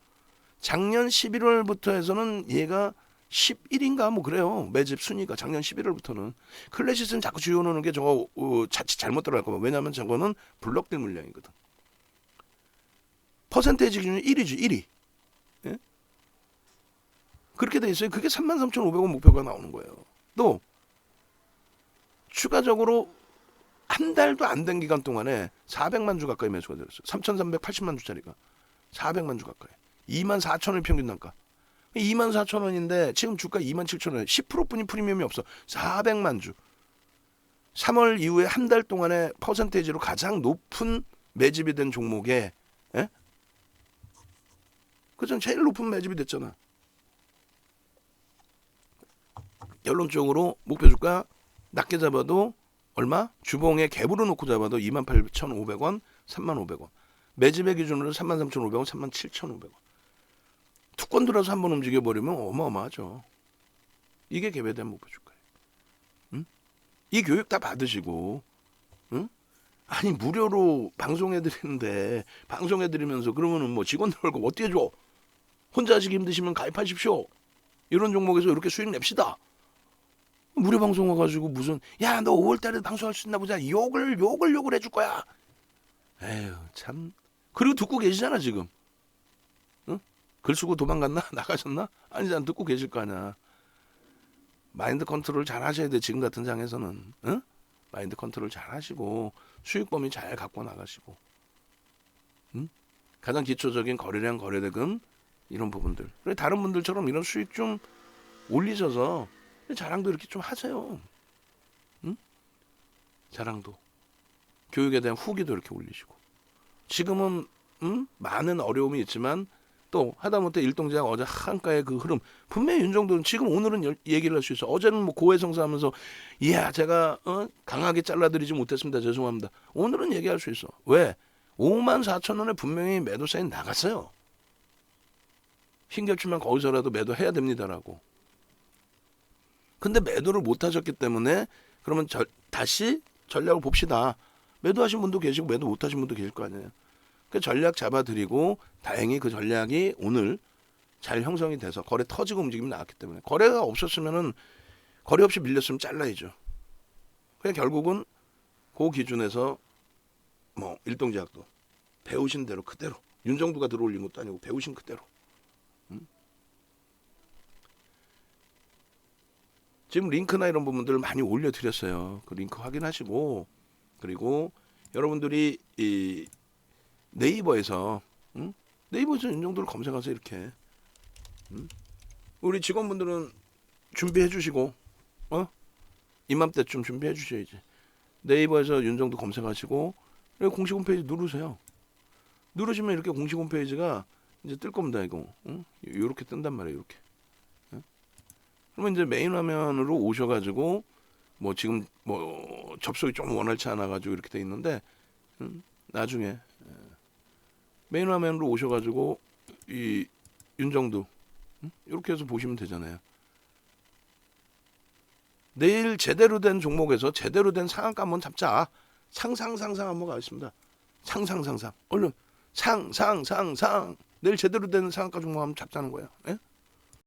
작년 11월부터 해서는 얘가 11인가 뭐 그래요. 매집 순위가 작년 11월부터는. 클래시스는 자꾸 지어놓는 게 저거 자칫 잘못 들어갈 거면 왜냐하면 저거는 블록딜 물량이거든. 퍼센테이지 기준이 1위지 1위. 예? 그렇게 돼 있어요. 그게 33,500원 목표가 나오는 거예요. 또 추가적으로 한 달도 안 된 기간 동안에 400만 주 가까이 매수가 됐어요. 3,380만 주짜리가 400만 주 가까이. 24,000원 평균 단가. 24,000원인데 지금 주가 27,000원. 10%뿐이 프리미엄이 없어. 400만 주. 3월 이후에 한 달 동안에 퍼센테이지로 가장 높은 매집이 된 종목에 예? 그전 제일 높은 매집이 됐잖아. 결론적으로 목표 주가 낮게 잡아도 얼마? 주봉에 갭으로 놓고 잡아도 28,500원, 3,500원. 매집의 기준으로 33,500원, 37,500원. 투권 들어서 한번 움직여버리면 어마어마하죠. 이게 갭에 대한 목표 주가예요. 응? 이 교육 다 받으시고 응? 아니 무료로 방송해드리는데 방송해드리면서 그러면은 뭐 직원들 월급 어떻게 줘? 혼자 하시기 힘드시면 가입하십시오. 이런 종목에서 이렇게 수익 냅시다. 무료 방송 와가지고 무슨 야 너 5월달에 방송할 수 있나 보자 욕을 해줄 거야. 에휴 참. 그리고 듣고 계시잖아 지금. 응? 글 쓰고 도망갔나? 나가셨나? 아니잖아. 듣고 계실 거 아니야. 마인드 컨트롤 잘 하셔야 돼. 지금 같은 장에서는. 응? 마인드 컨트롤 잘 하시고 수익 범위 잘 갖고 나가시고 응? 가장 기초적인 거래량 거래대금 이런 부분들. 그래 다른 분들처럼 이런 수익 좀 올리셔서 자랑도 이렇게 좀 하세요. 응? 자랑도. 교육에 대한 후기도 이렇게 올리시고. 지금은 많은 어려움이 있지만 또 하다못해 일동제약 어제 한가의 그 흐름 분명히 윤정도는 지금 오늘은 얘기를 할 수 있어. 어제는 뭐 고해성사하면서 이야 제가 강하게 잘라드리지 못했습니다. 죄송합니다. 오늘은 얘기할 수 있어. 왜? 54,000원에 분명히 매도 사인 나갔어요. 힘겹지만 거기서라도 매도해야 됩니다라고. 근데 매도를 못 하셨기 때문에 그러면 다시 전략을 봅시다. 매도하신 분도 계시고 매도 못 하신 분도 계실 거 아니에요. 그 전략 잡아드리고 다행히 그 전략이 오늘 잘 형성이 돼서 거래 터지고 움직임이 나왔기 때문에 거래가 없었으면은 거래 없이 밀렸으면 잘라야죠. 그냥 결국은 그 기준에서 뭐 일동제약도 배우신 대로 그대로 윤정두가 들어올린 것도 아니고 배우신 그대로 지금 링크나 이런 부분들을 많이 올려드렸어요. 그 링크 확인하시고 그리고 여러분들이 이 네이버에서 네이버에서 윤정도를 검색하세요. 이렇게 우리 직원분들은 준비해 주시고 이맘때쯤 준비해 주셔야지. 네이버에서 윤정도 검색하시고 공식 홈페이지 누르세요. 누르시면 이렇게 공식 홈페이지가 이제 뜰 겁니다. 이거 이렇게 뜬단 말이에요. 이렇게. 그러면 이제 메인 화면으로 오셔가지고 뭐 지금 뭐 접속이 좀 원활치 않아가지고 이렇게 돼 있는데 나중에 메인 화면으로 오셔가지고 이 윤정두 이렇게 해서 보시면 되잖아요. 내일 제대로 된 종목에서 제대로 된 상한가 한번 잡자. 상상 한번 가겠습니다. 상상 얼른 상상 내일 제대로 된 상한가 종목 한번 잡자는 거야. 예?